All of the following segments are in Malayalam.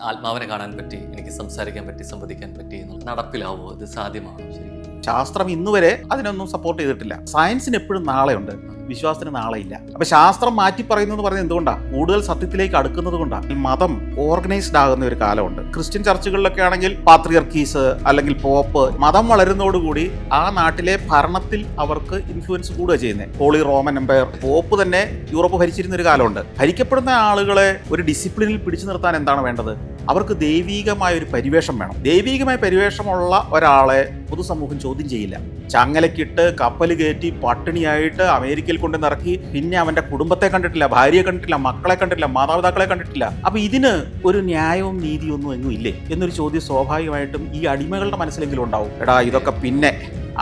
ആത്മാവിനെ കാണാൻ പറ്റി, എനിക്ക് സംസാരിക്കാൻ പറ്റി, സംവദിക്കാൻ പറ്റി എന്നുള്ളത് നടപ്പിലാവോ? ഇത് സാധ്യമാണോ? ശരി, ശാസ്ത്രം ഇന്നുവരെ അതിനൊന്നും സപ്പോർട്ട് ചെയ്തിട്ടില്ല. സയൻസിന് എപ്പോഴും നാളെയുണ്ട്, വിശ്വാസത്തിന് നാളെയില്ല. അപ്പൊ ശാസ്ത്രം മാറ്റി പറയുന്നത് പറയുന്നത് എന്തുകൊണ്ടാണ്? കൂടുതൽ സത്യത്തിലേക്ക് അടുക്കുന്നത് കൊണ്ടാണ്. മതം ഓർഗനൈസ്ഡ് ആകുന്ന ഒരു കാലമുണ്ട്. ക്രിസ്ത്യൻ ചർച്ചുകളിലൊക്കെ ആണെങ്കിൽ പാത്രിയർക്കീസ് അല്ലെങ്കിൽ പോപ്പ്, മതം വളരുന്നതോടുകൂടി ആ നാട്ടിലെ ഭരണത്തിൽ അവർക്ക് ഇൻഫ്ലുവൻസ് കൂടുക ചെയ്യുന്നത്. ഹോളി റോമൻ എംപയർ, പോപ്പ് തന്നെ യൂറോപ്പ് ഭരിച്ചിരുന്ന ഒരു കാലമുണ്ട്. ഭരിക്കപ്പെടുന്ന ആളുകളെ ഒരു ഡിസിപ്ലിനിൽ പിടിച്ചു നിർത്താൻ എന്താണ് വേണ്ടത്? അവർക്ക് ദൈവീകമായ ഒരു പരിവേഷം വേണം. ദൈവീകമായ പരിവേഷമുള്ള ഒരാളെ പൊതുസമൂഹം ചോദ്യം ചെയ്യില്ല. ചങ്ങലക്കിട്ട് കപ്പൽ കയറ്റി പട്ടിണിയായിട്ട് അമേരിക്കയിൽ കൊണ്ട് നിറക്കി, പിന്നെ അവന്റെ കുടുംബത്തെ കണ്ടിട്ടില്ല, ഭാര്യയെ കണ്ടിട്ടില്ല, മക്കളെ കണ്ടിട്ടില്ല, മാതാപിതാക്കളെ കണ്ടിട്ടില്ല. അപ്പൊ ഇതിന് ഒരു ന്യായവും നീതിയും ഒന്നും എങ്ങും ഇല്ലേ എന്നൊരു ചോദ്യം സ്വാഭാവികമായിട്ടും ഈ അടിമകളുടെ മനസ്സിലെങ്കിലും ഉണ്ടാവും. എടാ ഇതൊക്കെ പിന്നെ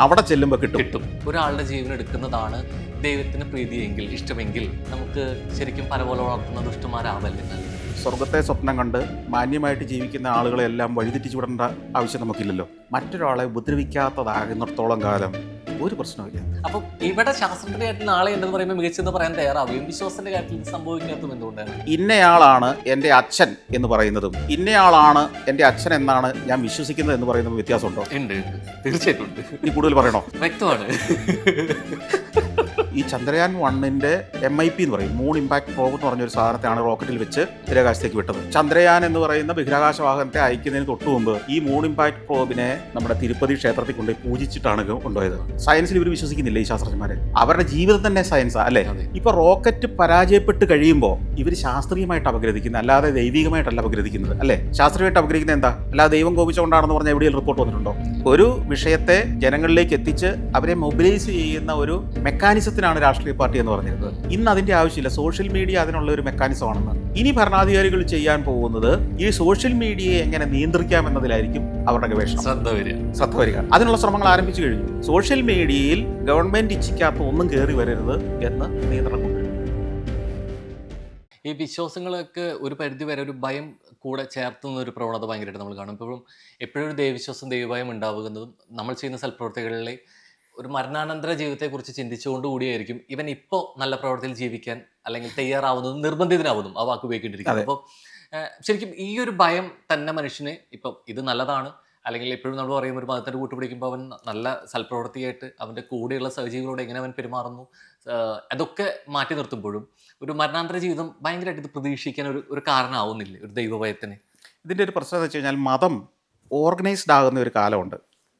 അവിടെ ചെല്ലുമ്പോൾ കിട്ടും. ഒരാളുടെ ജീവൻ എടുക്കുന്നതാണ് ദൈവത്തിന് പ്രീതിയെങ്കിൽ, ഇഷ്ടമെങ്കിൽ നമുക്ക് ശരിക്കും പരപോലെ വളർത്തുന്ന ദുഷ്ടന്മാരാവല്ലേ നല്ലത്? സ്വർഗത്തെ സ്വപ്നം കണ്ട് മാന്യമായിട്ട് ജീവിക്കുന്ന ആളുകളെല്ലാം വഴിതെറ്റിച്ചു വിടേണ്ട ആവശ്യം നമുക്കില്ലല്ലോ. മറ്റൊരാളെ ഉപദ്രവിക്കാത്തതാകുന്നിടത്തോളം കാലം ഒരു പ്രശ്നമില്ല. അപ്പം ഇവിടെ ശാസ്ത്രത്തിന്റെ കാര്യത്തിൽ നാളെ ഉണ്ടെന്ന് പറയുമ്പോൾ മികച്ചെന്ന് പറയാൻ തയ്യാറാവുകയും വിശ്വാസത്തിന്റെ കാര്യത്തിൽ സംഭവിക്കാത്തതും എന്തുകൊണ്ടാണ്? ഇന്നയാളാണ് എൻ്റെ അച്ഛൻ എന്ന് പറയുന്നതും ഇന്നയാളാണ് എൻ്റെ അച്ഛൻ എന്നാണ് ഞാൻ വിശ്വസിക്കുന്നത് എന്ന് പറയുന്നതും വ്യത്യാസമുണ്ടോ? ഉണ്ട്, തീർച്ചയായിട്ടും ഉണ്ട്. ഈ കൂടുതൽ പറയണോ? വ്യക്തമാണ്. ഈ ചന്ദ്രയാൻ 1-ന്റെ MIP എന്ന് പറയും, മൂൺ ഇമ്പാക്ട് പ്രോബ് എന്ന് പറഞ്ഞൊരു സാധനത്തെയാണ് റോക്കറ്റിൽ വെച്ച് ബഹിരാകാശത്തേക്ക് വിട്ടത്. ചന്ദ്രയാൻ എന്ന് പറയുന്ന ബഹിരാകാശ വാഹനത്തെ അയക്കുന്നതിന് തൊട്ടു മുമ്പ് ഈ മൂൺ ഇമ്പാക്ട് പ്രോബിനെ നമ്മുടെ തിരുപ്പതി ക്ഷേത്രത്തിൽ കൊണ്ടുപോയി പൂജിച്ചിട്ടാണ് കൊണ്ടുപോയത്. സയൻസിൽ ഇവർ വിശ്വസിക്കുന്നില്ല ഈ ശാസ്ത്രജ്ഞന്മാരെ. അവരുടെ ജീവിതം തന്നെ സയൻസാ അല്ലേ? ഇപ്പൊ റോക്കറ്റ് പരാജയപ്പെട്ട് കഴിയുമ്പോൾ ഇവർ ശാസ്ത്രീയമായിട്ട് അപഗ്രഥിക്കുന്നത്, അല്ലാതെ ദൈവികമായിട്ടല്ല അപഗ്രഥിക്കുന്നത് അല്ലേ? ശാസ്ത്രീയമായിട്ട് അപഗ്രഹിക്കുന്നത് എന്താ? അല്ലാതെ ദൈവം കോപിച്ചുകൊണ്ടാണെന്ന് പറഞ്ഞാൽ എവിടെയും റിപ്പോർട്ട് വന്നിട്ടുണ്ടോ? ഒരു വിഷയത്തെ ജനങ്ങളിലേക്ക് എത്തിച്ച് അവരെ മൊബിലൈസ് ചെയ്യുന്ന ഒരു മെക്കാനിസത്തിനാണ് രാഷ്ട്രീയ പാർട്ടി എന്ന് പറഞ്ഞിരുന്നത്. ഇന്ന് അതിന്റെ ആവശ്യമില്ല. സോഷ്യൽ മീഡിയ അതിനുള്ള ഒരു മെക്കാനിസം ആണെന്ന്. ഇനി ഭരണാധികാരികൾ ചെയ്യാൻ പോകുന്നത് ഈ സോഷ്യൽ മീഡിയയെ എങ്ങനെ നിയന്ത്രിക്കാം എന്നതിലായിരിക്കും അവരുടെ ഗവേഷണം. ശ്രദ്ധ വരിക. അതിനുള്ള ശ്രമങ്ങൾ ആരംഭിച്ചു കഴിഞ്ഞു. സോഷ്യൽ മീഡിയയിൽ ഗവൺമെന്റ് ഇച്ഛിക്കാത്ത ഒന്നും കയറി വരരുത് എന്ന് നിയന്ത്രണം കൊണ്ടുവരും. ഈ വിശ്വാസങ്ങളൊക്കെ ഒരു പരിധി വരെ ഒരു ഭയം കൂടെ ചേർത്തുന്ന ഒരു പ്രവണത ഭയങ്കരമായിട്ട് നമ്മൾ കാണും. എപ്പോഴും ഒരു ദൈവവിശ്വാസം, ദൈവഭയം ഉണ്ടാവുന്നതും നമ്മൾ ചെയ്യുന്ന സൽപ്രവർത്തികളിലെ ഒരു മരണാനന്തര ജീവിതത്തെക്കുറിച്ച് ചിന്തിച്ചുകൊണ്ടുകൂടിയായിരിക്കും ഇവൻ ഇപ്പോൾ നല്ല പ്രവർത്തിയിൽ ജീവിക്കാൻ അല്ലെങ്കിൽ തയ്യാറാവുന്നതും നിർബന്ധിതനാവുന്നതും ആ വാക്ക് ഉപയോഗിക്കേണ്ടിയിരിക്കുന്നത്. അപ്പോൾ ശരിക്കും ഈ ഒരു ഭയം തന്നെ മനുഷ്യന് ഇപ്പം ഇത് നല്ലതാണ്, അല്ലെങ്കിൽ എപ്പോഴും നമ്മൾ പറയും ഒരു മതത്തിൻ്റെ കൂട്ടുപിടിക്കുമ്പോൾ അവൻ നല്ല സൽപ്രവൃത്തിയായിട്ട് അവൻ്റെ കൂടെയുള്ള സഹജീവികളോട് എങ്ങനെ അവൻ പെരുമാറുന്നു, അതൊക്കെ മാറ്റി നിർത്തുമ്പോഴും ഒരു മരണാന്തര ജീവിതം ഭയങ്കരമായിട്ട് ഇത് പ്രതീക്ഷിക്കാൻ ഒരു കാരണമാവുന്നില്ല ഒരു ദൈവഭയത്തിന്. ഇതിൻ്റെ ഒരു പ്രശ്നം എന്ന് വെച്ച് കഴിഞ്ഞാൽ മതം ഓർഗനൈസ്ഡ് ആകുന്ന ഒരു കാലമുണ്ട്,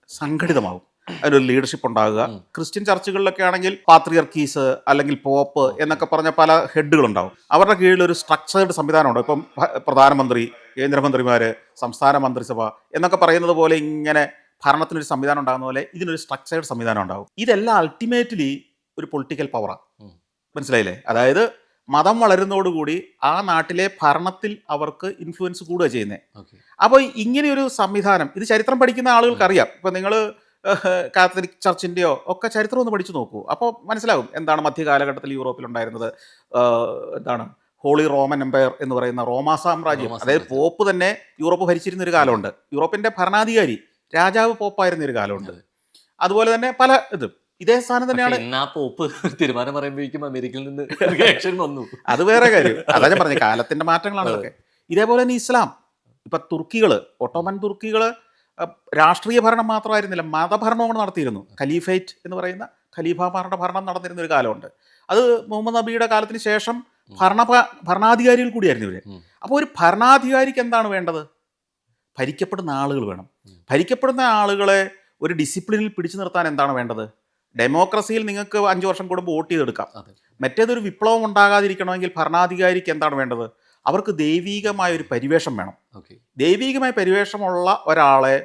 സംഘടിതമാകും. അതിനൊരു ലീഡർഷിപ്പ് ഉണ്ടാകുക. ക്രിസ്ത്യൻ ചർച്ചുകളിലൊക്കെ ആണെങ്കിൽ പാത്രിയർക്കീസ് അല്ലെങ്കിൽ പോപ്പ് എന്നൊക്കെ പറഞ്ഞ പല ഹെഡുകളുണ്ടാവും. അവരുടെ കീഴിൽ ഒരു സ്ട്രക്ചേർഡ് സംവിധാനമുണ്ട്. ഇപ്പം പ്രധാനമന്ത്രി, കേന്ദ്രമന്ത്രിമാര്, സംസ്ഥാന മന്ത്രിസഭ എന്നൊക്കെ പറയുന്നത് പോലെ ഇങ്ങനെ ഭരണത്തിനൊരു സംവിധാനം ഉണ്ടാകുന്ന പോലെ ഇതിനൊരു സ്ട്രക്ചേർഡ് സംവിധാനം ഉണ്ടാകും. ഇതെല്ലാം അൾട്ടിമേറ്റ്ലി ഒരു പൊളിറ്റിക്കൽ പവറാണ്. മനസ്സിലായില്ലേ? അതായത് മതം വളരുന്നതോടുകൂടി ആ നാട്ടിലെ ഭരണത്തിൽ അവർക്ക് ഇൻഫ്ലുവൻസ് കൂടുക ചെയ്യുന്നത്. അപ്പോൾ ഇങ്ങനെയൊരു സംവിധാനം, ഇത് ചരിത്രം പഠിക്കുന്ന ആളുകൾക്ക് അറിയാം. ഇപ്പം നിങ്ങൾ കാത്തലിക് ചർച്ചിൻ്റെയോ ഒക്കെ ചരിത്രം ഒന്ന് പഠിച്ചു നോക്കൂ. അപ്പോൾ മനസ്സിലാകും എന്താണ് മധ്യകാലഘട്ടത്തിൽ യൂറോപ്പിലുണ്ടായിരുന്നത്. എന്താണ് ഹോളി റോമൻ എംപയർ എന്ന് പറയുന്ന റോമാ സാമ്രാജ്യം, അതായത് പോപ്പ് തന്നെ യൂറോപ്പ് ഭരിച്ചിരുന്ന ഒരു കാലമുണ്ട്. യൂറോപ്പിൻ്റെ ഭരണാധികാരി രാജാവ് പോപ്പായിരുന്ന ഒരു കാലമുണ്ട്. അതുപോലെ തന്നെ പല ഇതും ഇതേ സ്ഥാനം തന്നെയാണ്. പോപ്പ് തീരുമാനം പറയുമ്പോഴേക്കും അമേരിക്കയിൽ നിന്ന് റിയാക്ഷൻ വന്നു. അത് വേറെ കാര്യം. അതാ ഞാൻ പറഞ്ഞ കാലത്തിന്റെ മാറ്റങ്ങളാണ് അതൊക്കെ. ഇതേപോലെ തന്നെ ഇസ്ലാം, ഇപ്പൊ തുർക്കികള്, ഒട്ടോമൻ തുർക്കികള് രാഷ്ട്രീയ ഭരണം മാത്രമായിരുന്നില്ല, മതഭരണവും നടത്തിയിരുന്നു. ഖലീഫേറ്റ് എന്ന് പറയുന്ന ഖലീഫമാരുടെ ഭരണം നടന്നിരുന്ന ഒരു കാലമുണ്ട്. അത് മുഹമ്മദ് നബിയുടെ കാലത്തിന് ശേഷം ഭരണാധികാരികൾ കൂടിയായിരുന്നു ഇവര്. അപ്പോൾ ഒരു ഭരണാധികാരിക്ക് എന്താണ് വേണ്ടത്? ഭരിക്കപ്പെടുന്ന ആളുകൾ വേണം. ഭരിക്കപ്പെടുന്ന ആളുകളെ ഒരു ഡിസിപ്ലിനിൽ പിടിച്ചു നിർത്താൻ എന്താണ് വേണ്ടത്? ഡെമോക്രസിയിൽ നിങ്ങൾക്ക് 5 വർഷം കൂടുമ്പോൾ വോട്ട് ചെയ്തെടുക്കാം. മറ്റേതൊരു വിപ്ലവം ഉണ്ടാകാതിരിക്കണമെങ്കിൽ ഭരണാധികാരിക്ക് എന്താണ് വേണ്ടത്? അവർക്ക് ദൈവീകമായ ഒരു പരിവേഷം വേണം. ദൈവീകമായ പരിവേഷമുള്ള ഒരാളെ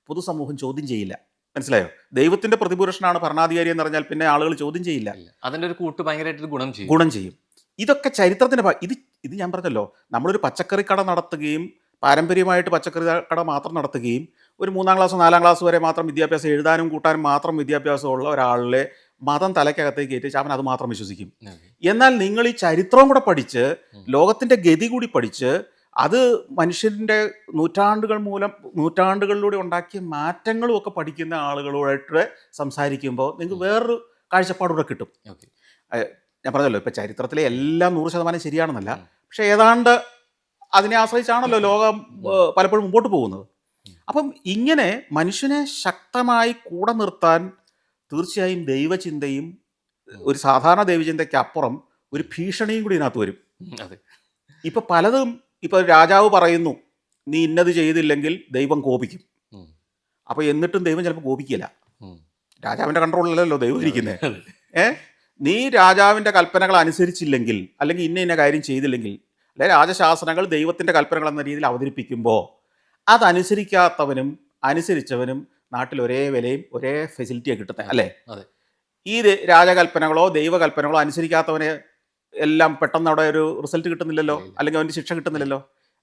പൊതുസമൂഹം ചോദ്യം ചെയ്യില്ല. മനസ്സിലായോ? ദൈവത്തിന്റെ പ്രതിപുരുഷനാണ് ഭരണാധികാരി എന്ന് പറഞ്ഞാൽ പിന്നെ ആളുകൾ ചോദ്യം ചെയ്യില്ല. അതിന്റെ ഒരു കൂട്ട് ഭയങ്കരമായിട്ട് ഗുണം ചെയ്യും. ഇതൊക്കെ ചരിത്രത്തിന്റെ ഇത് ഞാൻ പറഞ്ഞല്ലോ, നമ്മളൊരു പച്ചക്കറി കട നടത്തുകയും പാരമ്പര്യമായിട്ട് പച്ചക്കറി കട മാത്രം നടത്തുകയും ഒരു 3-ാം ക്ലാസ് 4-ാം ക്ലാസ് വരെ മാത്രം വിദ്യാഭ്യാസം, എഴുതാനും കൂട്ടാനും മാത്രം വിദ്യാഭ്യാസമുള്ള ഒരാളിലെ മതം തലയ്ക്കകത്തേക്ക് കയറ്റി അവൻ അത് മാത്രം വിശ്വസിക്കും. എന്നാൽ നിങ്ങൾ ഈ ചരിത്രവും കൂടെ പഠിച്ച് ലോകത്തിന്റെ ഗതി കൂടി പഠിച്ച് അത് മനുഷ്യന്റെ നൂറ്റാണ്ടുകളിലൂടെ ഉണ്ടാക്കിയ മാറ്റങ്ങളും ഒക്കെ പഠിക്കുന്ന ആളുകളോട്ട് സംസാരിക്കുമ്പോൾ നിങ്ങൾക്ക് വേറൊരു കാഴ്ചപ്പാടൂടെ കിട്ടും. ഞാൻ പറഞ്ഞല്ലോ, ഇപ്പം ചരിത്രത്തിലെ എല്ലാം 100% ശരിയാണെന്നല്ല, പക്ഷെ ഏതാണ്ട് അതിനെ ആശ്രയിച്ചാണല്ലോ ലോകം പലപ്പോഴും മുമ്പോട്ട് പോകുന്നത്. അപ്പം ഇങ്ങനെ മനുഷ്യനെ ശക്തമായി കൂടെ നിർത്താൻ തീർച്ചയായും ദൈവചിന്തയും ഒരു സാധാരണ ദൈവചിന്തയ്ക്ക് അപ്പുറം ഒരു ഭീഷണിയും കൂടി ഇതിനകത്ത് വരും. അതെ. ഇപ്പം പലതും ഇപ്പം രാജാവ് പറയുന്നു നീ ഇന്നത് ചെയ്തില്ലെങ്കിൽ ദൈവം കോപിക്കും. ഉം. അപ്പോൾ എന്നിട്ടും ദൈവം ചിലപ്പോൾ കോപിക്കില്ല. ഉം. രാജാവിൻ്റെ കൺട്രോളിലല്ലോ ദൈവം ഇരിക്കുന്നത്. അതെ. നീ രാജാവിൻ്റെ കൽപ്പനകൾ അനുസരിച്ചില്ലെങ്കിൽ അല്ലെങ്കിൽ ഇന്ന ഇന്ന കാര്യം ചെയ്തില്ലെങ്കിൽ അല്ലെ രാജശാസനങ്ങൾ ദൈവത്തിൻ്റെ കൽപ്പനകൾ എന്ന രീതിയിൽ അവതരിപ്പിക്കുമ്പോൾ അതനുസരിക്കാത്തവനും അനുസരിച്ചവനും നാട്ടിൽ ഒരേ വിലയും ഒരേ ഫെസിലിറ്റിയാണ് കിട്ടുന്നത് അല്ലേ? അതെ. ഈ രാജകൽപ്പനകളോ ദൈവകൽപ്പനകളോ അനുസരിക്കാത്തവന് എല്ലാം പെട്ടെന്ന് അവിടെ ഒരു റിസൾട്ട് കിട്ടുന്നില്ലല്ലോ, അല്ലെങ്കിൽ അവൻ്റെ ശിക്ഷ കിട്ടുന്നില്ലല്ലോ.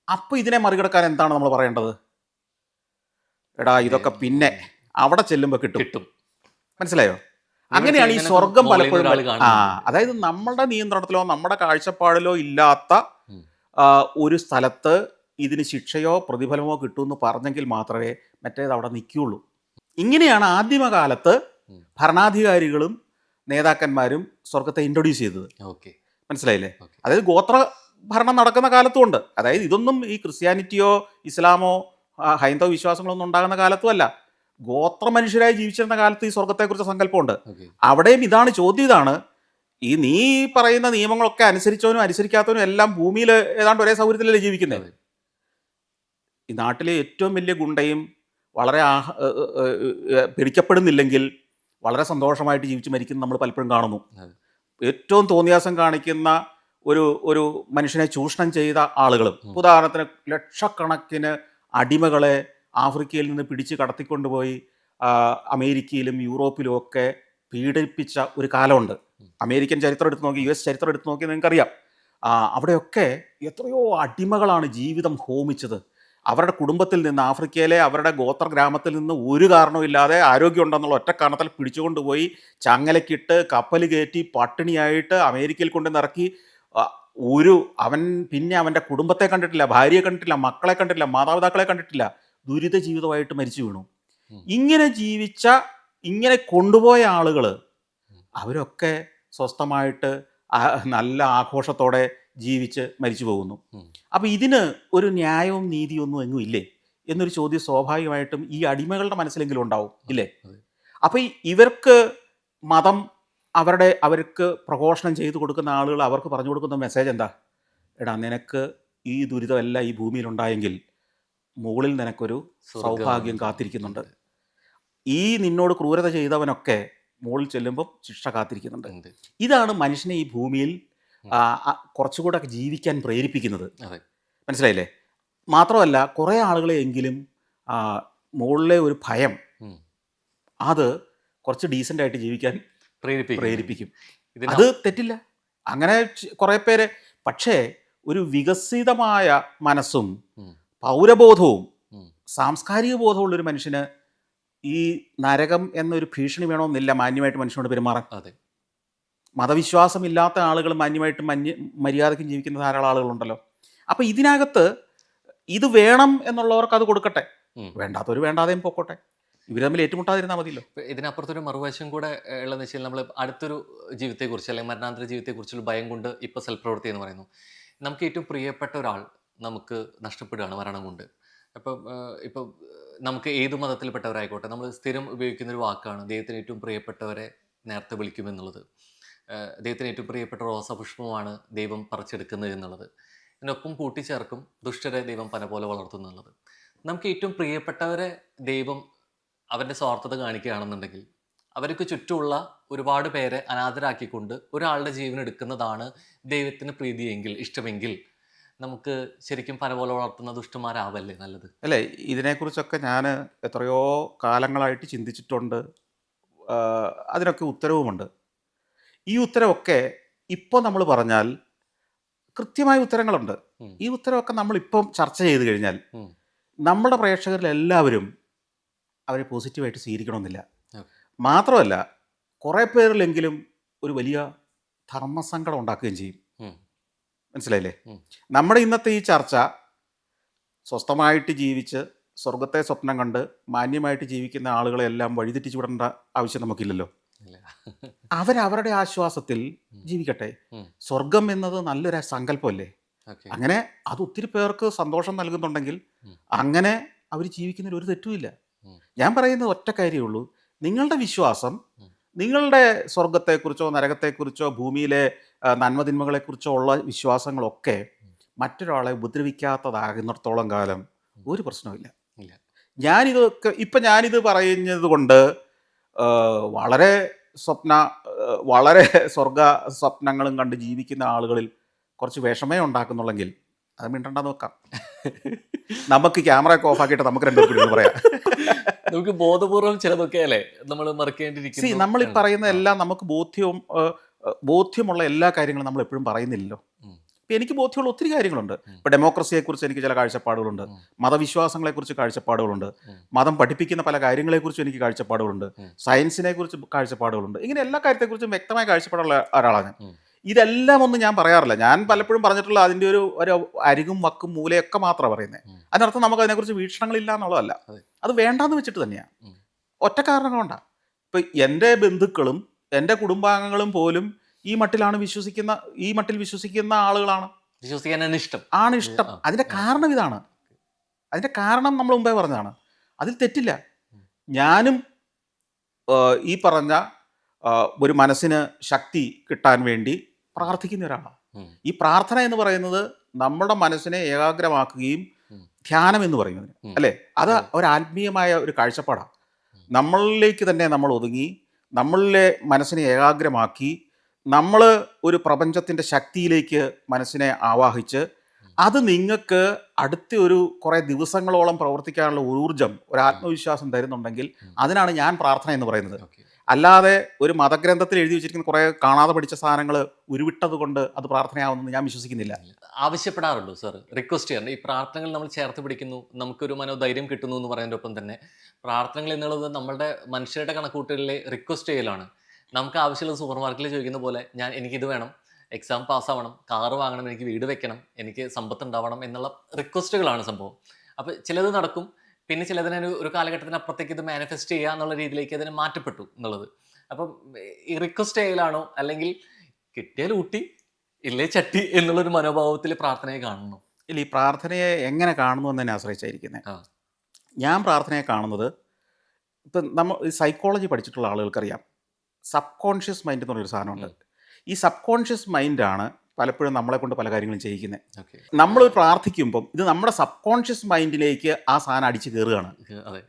അപ്പോൾ ഇതിനെ മറികടക്കാൻ എന്താണ് നമ്മൾ പറയേണ്ടത്? എടാ ഇതൊക്കെ പിന്നെ അവിടെ ചെല്ലുമ്പോൾ കിട്ടും. കിട്ടും. മനസ്സിലായോ? അങ്ങനെയാണ് ഈ സ്വർഗം പലപ്പോഴും അതായത് നമ്മുടെ നിയന്ത്രണത്തിലോ നമ്മുടെ കാഴ്ചപ്പാടിലോ ഇല്ലാത്ത ഒരു സ്ഥലത്ത് ഇതിന് ശിക്ഷയോ പ്രതിഫലമോ കിട്ടുമെന്ന് പറഞ്ഞെങ്കിൽ മാത്രമേ മറ്റേത് അവിടെ നിൽക്കുകയുള്ളൂ. ഇങ്ങനെയാണ് ആദ്യമകാലത്ത് ഭരണാധികാരികളും നേതാക്കന്മാരും സ്വർഗത്തെ ഇൻട്രൊഡ്യൂസ് ചെയ്തത്. മനസ്സിലായില്ലേ? അതായത് ഗോത്ര ഭരണം നടക്കുന്ന കാലത്തുമുണ്ട്. അതായത് ഇതൊന്നും ഈ ക്രിസ്ത്യാനിറ്റിയോ ഇസ്ലാമോ ഹൈന്ദവ വിശ്വാസങ്ങളൊന്നും ഉണ്ടാകുന്ന കാലത്തും അല്ല, ഗോത്ര മനുഷ്യരായി ജീവിച്ചിരുന്ന കാലത്ത് ഈ സ്വർഗത്തെക്കുറിച്ച് സങ്കല്പമുണ്ട്. അവിടെയും ഇതാണ് ചോദ്യം. ഇതാണ് ഈ നീ പറയുന്ന നിയമങ്ങളൊക്കെ അനുസരിച്ചവനും അനുസരിക്കാത്തവനും എല്ലാം ഭൂമിയിൽ ഏതാണ്ട് ഒരേ സൗകര്യത്തിലല്ലേ ജീവിക്കുന്നത്. ഈ നാട്ടിലെ ഏറ്റവും വലിയ ഗുണ്ടയും വളരെ പിടിക്കപ്പെടുന്നില്ലെങ്കിൽ വളരെ സന്തോഷമായിട്ട് ജീവിച്ച് മരിക്കുന്ന നമ്മൾ പലപ്പോഴും കാണുന്നു. ഏറ്റവും തോന്നിയാസം കാണിക്കുന്ന ഒരു മനുഷ്യനെ ചൂഷണം ചെയ്ത ആളുകളും, ഉദാഹരണത്തിന് ലക്ഷക്കണക്കിന് അടിമകളെ ആഫ്രിക്കയിൽ നിന്ന് പിടിച്ച് കടത്തിക്കൊണ്ടുപോയി അമേരിക്കയിലും യൂറോപ്പിലും ഒക്കെ പീഡിപ്പിച്ച ഒരു കാലമുണ്ട്. അമേരിക്കൻ ചരിത്രം എടുത്ത് നോക്കി, US ചരിത്രം എടുത്ത് നോക്കി നിങ്ങൾക്കറിയാം. അവിടെയൊക്കെ എത്രയോ അടിമകളാണ് ജീവിതം ഹോമിച്ചത്. അവരുടെ കുടുംബത്തിൽ നിന്ന്, ആഫ്രിക്കയിലെ അവരുടെ ഗോത്ര ഗ്രാമത്തിൽ നിന്ന് ഒരു കാരണവുമില്ലാതെ ആരോഗ്യമുണ്ടെന്നുള്ള ഒറ്റ കാരണത്തിൽ പിടിച്ചുകൊണ്ടുപോയി ചങ്ങലക്കിട്ട് കപ്പൽ കയറ്റി പട്ടിണിയായിട്ട് അമേരിക്കയിൽ കൊണ്ട് നിറക്കി. അവൻ പിന്നെ അവൻ്റെ കുടുംബത്തെ കണ്ടിട്ടില്ല, ഭാര്യയെ കണ്ടിട്ടില്ല, മക്കളെ കണ്ടിട്ടില്ല, മാതാപിതാക്കളെ കണ്ടിട്ടില്ല. ദുരിത ജീവിതമായിട്ട് മരിച്ചു വീണു. ഇങ്ങനെ ജീവിച്ച, ഇങ്ങനെ കൊണ്ടുപോയ ആളുകൾ അവരൊക്കെ സ്വസ്ഥമായിട്ട് നല്ല ആഘോഷത്തോടെ ജീവിച്ച് മരിച്ചു പോകുന്നു. അപ്പം ഇതിന് ഒരു ന്യായവും നീതിയൊന്നും എങ്ങും ഇല്ലേ എന്നൊരു ചോദ്യം സ്വാഭാവികമായിട്ടും ഈ അടിമകളുടെ മനസ്സിലെങ്കിലും ഉണ്ടാവും, ഇല്ലേ? അപ്പം ഇവർക്ക് മതം അവർക്ക് പ്രഘോഷണം ചെയ്തു കൊടുക്കുന്ന ആളുകൾ അവർക്ക് പറഞ്ഞു കൊടുക്കുന്ന മെസ്സേജ് എന്താ? എടാ നിനക്ക് ഈ ദുരിതമെല്ലാം ഈ ഭൂമിയിലുണ്ടായെങ്കിൽ മുകളിൽ നിനക്കൊരു സൗഭാഗ്യം കാത്തിരിക്കുന്നുണ്ട്. ഈ നിന്നോട് ക്രൂരത ചെയ്തവനൊക്കെ മുകളിൽ ചെല്ലുമ്പം ശിക്ഷ കാത്തിരിക്കുന്നുണ്ട്. ഇതാണ് മനുഷ്യനെ ഈ ഭൂമിയിൽ കുറച്ചുകൂടെ ജീവിക്കാൻ പ്രേരിപ്പിക്കുന്നത്. മനസ്സിലായില്ലേ? മാത്രമല്ല കുറേ ആളുകളെ എങ്കിലും മുകളിലെ ഒരു ഭയം അത് കുറച്ച് ഡീസൻ്റായിട്ട് ജീവിക്കാൻ പ്രേരിപ്പിക്കും. അത് തെറ്റില്ല, അങ്ങനെ കുറേ പേര്. പക്ഷേ ഒരു വികസിതമായ മനസ്സും പൗരബോധവും സാംസ്കാരിക ബോധമുള്ളൊരു മനുഷ്യന് ഈ നരകം എന്നൊരു ഭീഷണി വേണമെന്നില്ല മാന്യമായിട്ട് മനുഷ്യനോട് പെരുമാറാൻ. മതവിശ്വാസമില്ലാത്ത ആളുകൾ മാന്യമായിട്ടും മര്യാദയ്ക്കും ജീവിക്കുന്ന ധാരാളം ആളുകളുണ്ടല്ലോ. അപ്പം ഇതിനകത്ത് ഇത് വേണം എന്നുള്ളവർക്ക് അത് കൊടുക്കട്ടെ, വേണ്ടാത്തവർ വേണ്ടാതെയും പൊക്കോട്ടെ, ഇവർ തമ്മിൽ ഏറ്റുമുട്ടാതിരുന്നാൽ മതിയല്ലോ. ഇതിനപ്പുറത്തൊരു മറുവശം കൂടെ ഉള്ളതെന്ന് വെച്ചാൽ നമ്മൾ അടുത്തൊരു ജീവിതത്തെക്കുറിച്ച് അല്ലെങ്കിൽ മരണാന്തര ജീവിതത്തെക്കുറിച്ചുള്ള ഭയം കൊണ്ട് ഇപ്പോൾ സൽപ്രവൃത്തി എന്ന് പറയുന്നു. നമുക്ക് ഏറ്റവും പ്രിയപ്പെട്ട ഒരാൾ നമുക്ക് നഷ്ടപ്പെടുകയാണ് മരണം കൊണ്ട്. ഇപ്പം നമുക്ക് ഏത് മതത്തിൽപ്പെട്ടവരായിക്കോട്ടെ, നമ്മൾ സ്ഥിരം ഉപയോഗിക്കുന്നൊരു വാക്കാണ് ദൈവത്തിന് ഏറ്റവും പ്രിയപ്പെട്ടവരെ നേരത്തെ വിളിക്കുമെന്നുള്ളത്. ദൈവത്തിന് ഏറ്റവും പ്രിയപ്പെട്ട റോസാപുഷ്പമാണ് ദൈവം പറിച്ചെടുക്കുന്നത് എന്നുള്ളത്. ഇതിനൊപ്പം കൂട്ടിച്ചേർക്കും ദുഷ്ടരെ ദൈവം പന പോലെ വളർത്തുന്നു എന്നുള്ളത്. നമുക്ക് ഏറ്റവും പ്രിയപ്പെട്ടവരെ ദൈവം അവരുടെ സ്വാർത്ഥത കാണിക്കുകയാണെന്നുണ്ടെങ്കിൽ അവർക്ക് ചുറ്റുമുള്ള ഒരുപാട് പേരെ അനാഥരാക്കിക്കൊണ്ട് ഒരാളുടെ ജീവൻ എടുക്കുന്നതാണ് ദൈവത്തിന് പ്രീതിയെങ്കിൽ, ഇഷ്ടമെങ്കിൽ നമുക്ക് ശരിക്കും പന പോലെ വളർത്തുന്ന ദുഷ്ടന്മാരാവല്ലേ നല്ലത്? അല്ലേ? ഇതിനെക്കുറിച്ചൊക്കെ ഞാൻ എത്രയോ കാലങ്ങളായിട്ട് ചിന്തിച്ചിട്ടുണ്ട്. അതിനൊക്കെ ഉത്തരവുമുണ്ട്. ഈ ഉത്തരവൊക്കെ ഇപ്പോൾ നമ്മൾ പറഞ്ഞാൽ കൃത്യമായ ഉത്തരങ്ങളുണ്ട്. ഈ ഉത്തരവൊക്കെ നമ്മളിപ്പം ചർച്ച ചെയ്ത് കഴിഞ്ഞാൽ നമ്മുടെ പ്രേക്ഷകരിലെല്ലാവരും അവരെ പോസിറ്റീവായിട്ട് സ്വീകരിക്കണമെന്നില്ല. മാത്രമല്ല കുറേ പേരിലെങ്കിലും ഒരു വലിയ ധർമ്മസങ്കടം ഉണ്ടാക്കുകയും ചെയ്യും. മനസ്സിലായില്ലേ? നമ്മുടെ ഇന്നത്തെ ഈ ചർച്ച സ്വസ്ഥമായിട്ട് ജീവിച്ച് സ്വർഗത്തെ സ്വപ്നം കണ്ട് മാന്യമായിട്ട് ജീവിക്കുന്ന ആളുകളെല്ലാം വഴിതെറ്റിച്ചു വിടേണ്ട ആവശ്യം നമുക്കില്ലല്ലോ. അവരവരുടെ ആശ്വാസത്തിൽ ജീവിക്കട്ടെ. സ്വർഗം എന്നത് നല്ലൊരു സങ്കല്പമല്ലേ? ഓക്കെ. അങ്ങനെ അത് ഒത്തിരി പേർക്ക് സന്തോഷം നൽകുന്നുണ്ടെങ്കിൽ ഉം. അങ്ങനെ അവർ ജീവിക്കുന്നതിൽ ഒരു തെറ്റുമില്ല. ഉം. ഞാൻ പറയുന്നത് ഒറ്റ കാര്യമേ ഉള്ളൂ, നിങ്ങളുടെ വിശ്വാസം ഉം. നിങ്ങളുടെ സ്വർഗത്തെക്കുറിച്ചോ നരകത്തെക്കുറിച്ചോ ഭൂമിയിലെ നന്മതിന്മകളെക്കുറിച്ചോ ഉള്ള വിശ്വാസങ്ങളൊക്കെ മറ്റൊരാളെ ഉപദ്രവിക്കാത്തതാകുന്നിടത്തോളം കാലം ഉം. ഒരു പ്രശ്നവുമില്ല. ഇല്ല. ഞാനിത് പറയുന്നത് കൊണ്ട് വളരെ സ്വപ്ന വളരെ സ്വർഗ സ്വപ്നങ്ങളും കണ്ട് ജീവിക്കുന്ന ആളുകളിൽ കുറച്ച് വിഷമേ ഉണ്ടാക്കുന്നുള്ളെങ്കിൽ അത് മിണ്ടണ്ടെന്ന് വെക്കാം. നമുക്ക് ക്യാമറയൊക്കെ ഓഫാക്കിയിട്ട് നമുക്ക് രണ്ടുപേർക്കും ഇരുന്ന് പറയാം. നമുക്ക് ബോധപൂർവം ചിലതൊക്കെ അല്ലേ നമ്മൾ സി മറക്കേണ്ടിയിരിക്കുന്നു നമ്മൾ ഈ ആണ്. പറയുന്ന ആ. എല്ലാം നമുക്ക് ബോധ്യമുള്ള എല്ലാ കാര്യങ്ങളും നമ്മൾ എപ്പോഴും പറയുന്നില്ലല്ലോ. ഉം. ഇപ്പം എനിക്ക് ബോധ്യമുള്ള ഒത്തിരി കാര്യങ്ങളുണ്ട്. ഉം. ഇപ്പോൾ ഡെമോക്രസിയെക്കുറിച്ച് എനിക്ക് ചില കാഴ്ചപ്പാടുകളുണ്ട്, ഉം. മതവിശ്വാസങ്ങളെക്കുറിച്ച് കാഴ്ചപ്പാടുകളുണ്ട്, ഉം. മതം പഠിപ്പിക്കുന്ന പല കാര്യങ്ങളെക്കുറിച്ചും എനിക്ക് കാഴ്ചപ്പാടുകളുണ്ട്, ഉം. സയൻസിനെക്കുറിച്ച് കാഴ്ചപ്പാടുകളുണ്ട്. ഇങ്ങനെ എല്ലാ കാര്യത്തെക്കുറിച്ചും വ്യക്തമായ കാഴ്ചപ്പാടുള്ള ഒരാളാണ് ഞാൻ. ഉം. ഇതെല്ലാം ഒന്നും ഞാൻ പറയാറില്ല. ഞാൻ പലപ്പോഴും പറഞ്ഞിട്ടുള്ള അതിൻ്റെ ഒരു അരികും വക്കും മൂലയൊക്കെ മാത്രമാണ് പറയുന്നത്. ഉം. അതിനർത്ഥം നമുക്ക് അതിനെക്കുറിച്ച് വീക്ഷണങ്ങളില്ല എന്നുള്ളതല്ല. അതെ. അത് വേണ്ടാന്ന് വെച്ചിട്ട് തന്നെയാണ്. ഉം. ഒറ്റ കാരണം കൊണ്ടാണ്. ഇപ്പം എൻ്റെ ബന്ധുക്കളും എൻ്റെ കുടുംബാംഗങ്ങളും പോലും ഈ മട്ടിൽ വിശ്വസിക്കുന്ന ആളുകളാണ് വിശ്വസിക്കാനാണ് ഇഷ്ടം. ഇഷ്ടം. ആ. അതിൻ്റെ ആ. കാരണം ഇതാണ്. അതിൻ്റെ കാരണം നമ്മൾ മുമ്പേ പറഞ്ഞതാണ്. അതിൽ തെറ്റില്ല. ഉം. ഞാനും ഈ പറഞ്ഞ ഒരു മനസ്സിന് ശക്തി കിട്ടാൻ വേണ്ടി പ്രാർത്ഥിക്കുന്ന ഒരാളാണ്. ഉം. ഈ പ്രാർത്ഥന എന്ന് പറയുന്നത് നമ്മുടെ മനസ്സിനെ ഏകാഗ്രമാക്കുകയും ഉം. ധ്യാനം എന്ന് പറയുന്നതിന് ഉം. അല്ലേ, അത് അതെ. ഒരു ആത്മീയമായ ഒരു കാഴ്ചപ്പാടാണ്. ഉം. നമ്മളിലേക്ക് തന്നെ നമ്മൾ ഒതുങ്ങി നമ്മളിലെ മനസ്സിനെ ഏകാഗ്രമാക്കി നമ്മൾ ഒരു പ്രപഞ്ചത്തിൻ്റെ ശക്തിയിലേക്ക് മനസ്സിനെ ആവാഹിച്ച് അത് നിങ്ങൾക്ക് അടുത്ത ഒരു കുറേ ദിവസങ്ങളോളം പ്രവർത്തിക്കാനുള്ള ഊർജം, ഒരു ആത്മവിശ്വാസം തരുന്നുണ്ടെങ്കിൽ അതിനാണ് ഞാൻ പ്രാർത്ഥന എന്ന് പറയുന്നത്. ഓക്കെ. അല്ലാതെ ഒരു മതഗ്രന്ഥത്തിൽ എഴുതി വെച്ചിരിക്കുന്ന കുറേ കാണാതെ പഠിച്ച സാധനങ്ങൾ ഉരുവിട്ടത് കൊണ്ട് അത് പ്രാർത്ഥനയാവുമെന്ന് ഞാൻ വിശ്വസിക്കുന്നില്ല. ആവശ്യപ്പെടാറുണ്ടോ സാർ? റിക്വസ്റ്റ് ചെയ്യാറുണ്ട്. ഈ പ്രാർത്ഥനകൾ നമ്മൾ ചേർത്ത് പിടിക്കുന്നു, നമുക്കൊരു മനോധൈര്യം കിട്ടുന്നു എന്ന് പറയുന്നതിൻ്റെ ഒപ്പം തന്നെ പ്രാർത്ഥനകൾ എന്നുള്ളത് നമ്മളുടെ മനുഷ്യരുടെ കണക്കൂട്ടലിലെ റിക്വസ്റ്റ് ചെയ്യലാണ്. നമുക്ക് ആവശ്യമുള്ള സൂപ്പർ മാർക്കറ്റിൽ ചോദിക്കുന്ന പോലെ എനിക്കിത് വേണം, എക്സാം പാസ്സാവണം, കാറ് വാങ്ങണം, എനിക്ക് വീട് വെക്കണം, എനിക്ക് സമ്പത്ത് ഉണ്ടാവണം എന്നുള്ള റിക്വസ്റ്റുകളാണ് സംഭവം. അപ്പോൾ ചിലത് നടക്കും, പിന്നെ ചിലതിനെ ഒരു കാലഘട്ടത്തിനപ്പുറത്തേക്ക് ഇത് മാനിഫെസ്റ്റ് ചെയ്യുക എന്നുള്ള രീതിയിലേക്ക് അതിനെ മാറ്റപ്പെട്ടു എന്നുള്ളത്. അപ്പം ഈ റിക്വസ്റ്റ് ചെയ്യലാണോ, അല്ലെങ്കിൽ കിട്ടിയാൽ ഊട്ടി ഇല്ലേ ചട്ടി എന്നുള്ളൊരു മനോഭാവത്തിൽ പ്രാർത്ഥനയെ കാണുന്നു? ഇല്ല, ഈ പ്രാർത്ഥനയെ എങ്ങനെ കാണുന്നു എന്നതിനെ ആശ്രയിച്ചായിരിക്കുന്നത്. ആ. ഞാൻ പ്രാർത്ഥനയെ കാണുന്നത്, ഇപ്പം നമ്മൾ സൈക്കോളജി പഠിച്ചിട്ടുള്ള ആളുകൾക്കറിയാം, സബ് കോൺഷ്യസ് മൈൻഡ് എന്ന് പറഞ്ഞൊരു സാധനമുണ്ട്. ഈ സബ് കോൺഷ്യസ് മൈൻഡാണ് പലപ്പോഴും നമ്മളെ കൊണ്ട് പല കാര്യങ്ങളും ചെയ്യിക്കുന്നത്. ഓക്കെ. നമ്മൾ പ്രാർത്ഥിക്കുമ്പം ഇത് നമ്മുടെ സബ് കോൺഷ്യസ് മൈൻഡിലേക്ക് ആ സാധനം അടിച്ചു കയറുകയാണ്. അതെ.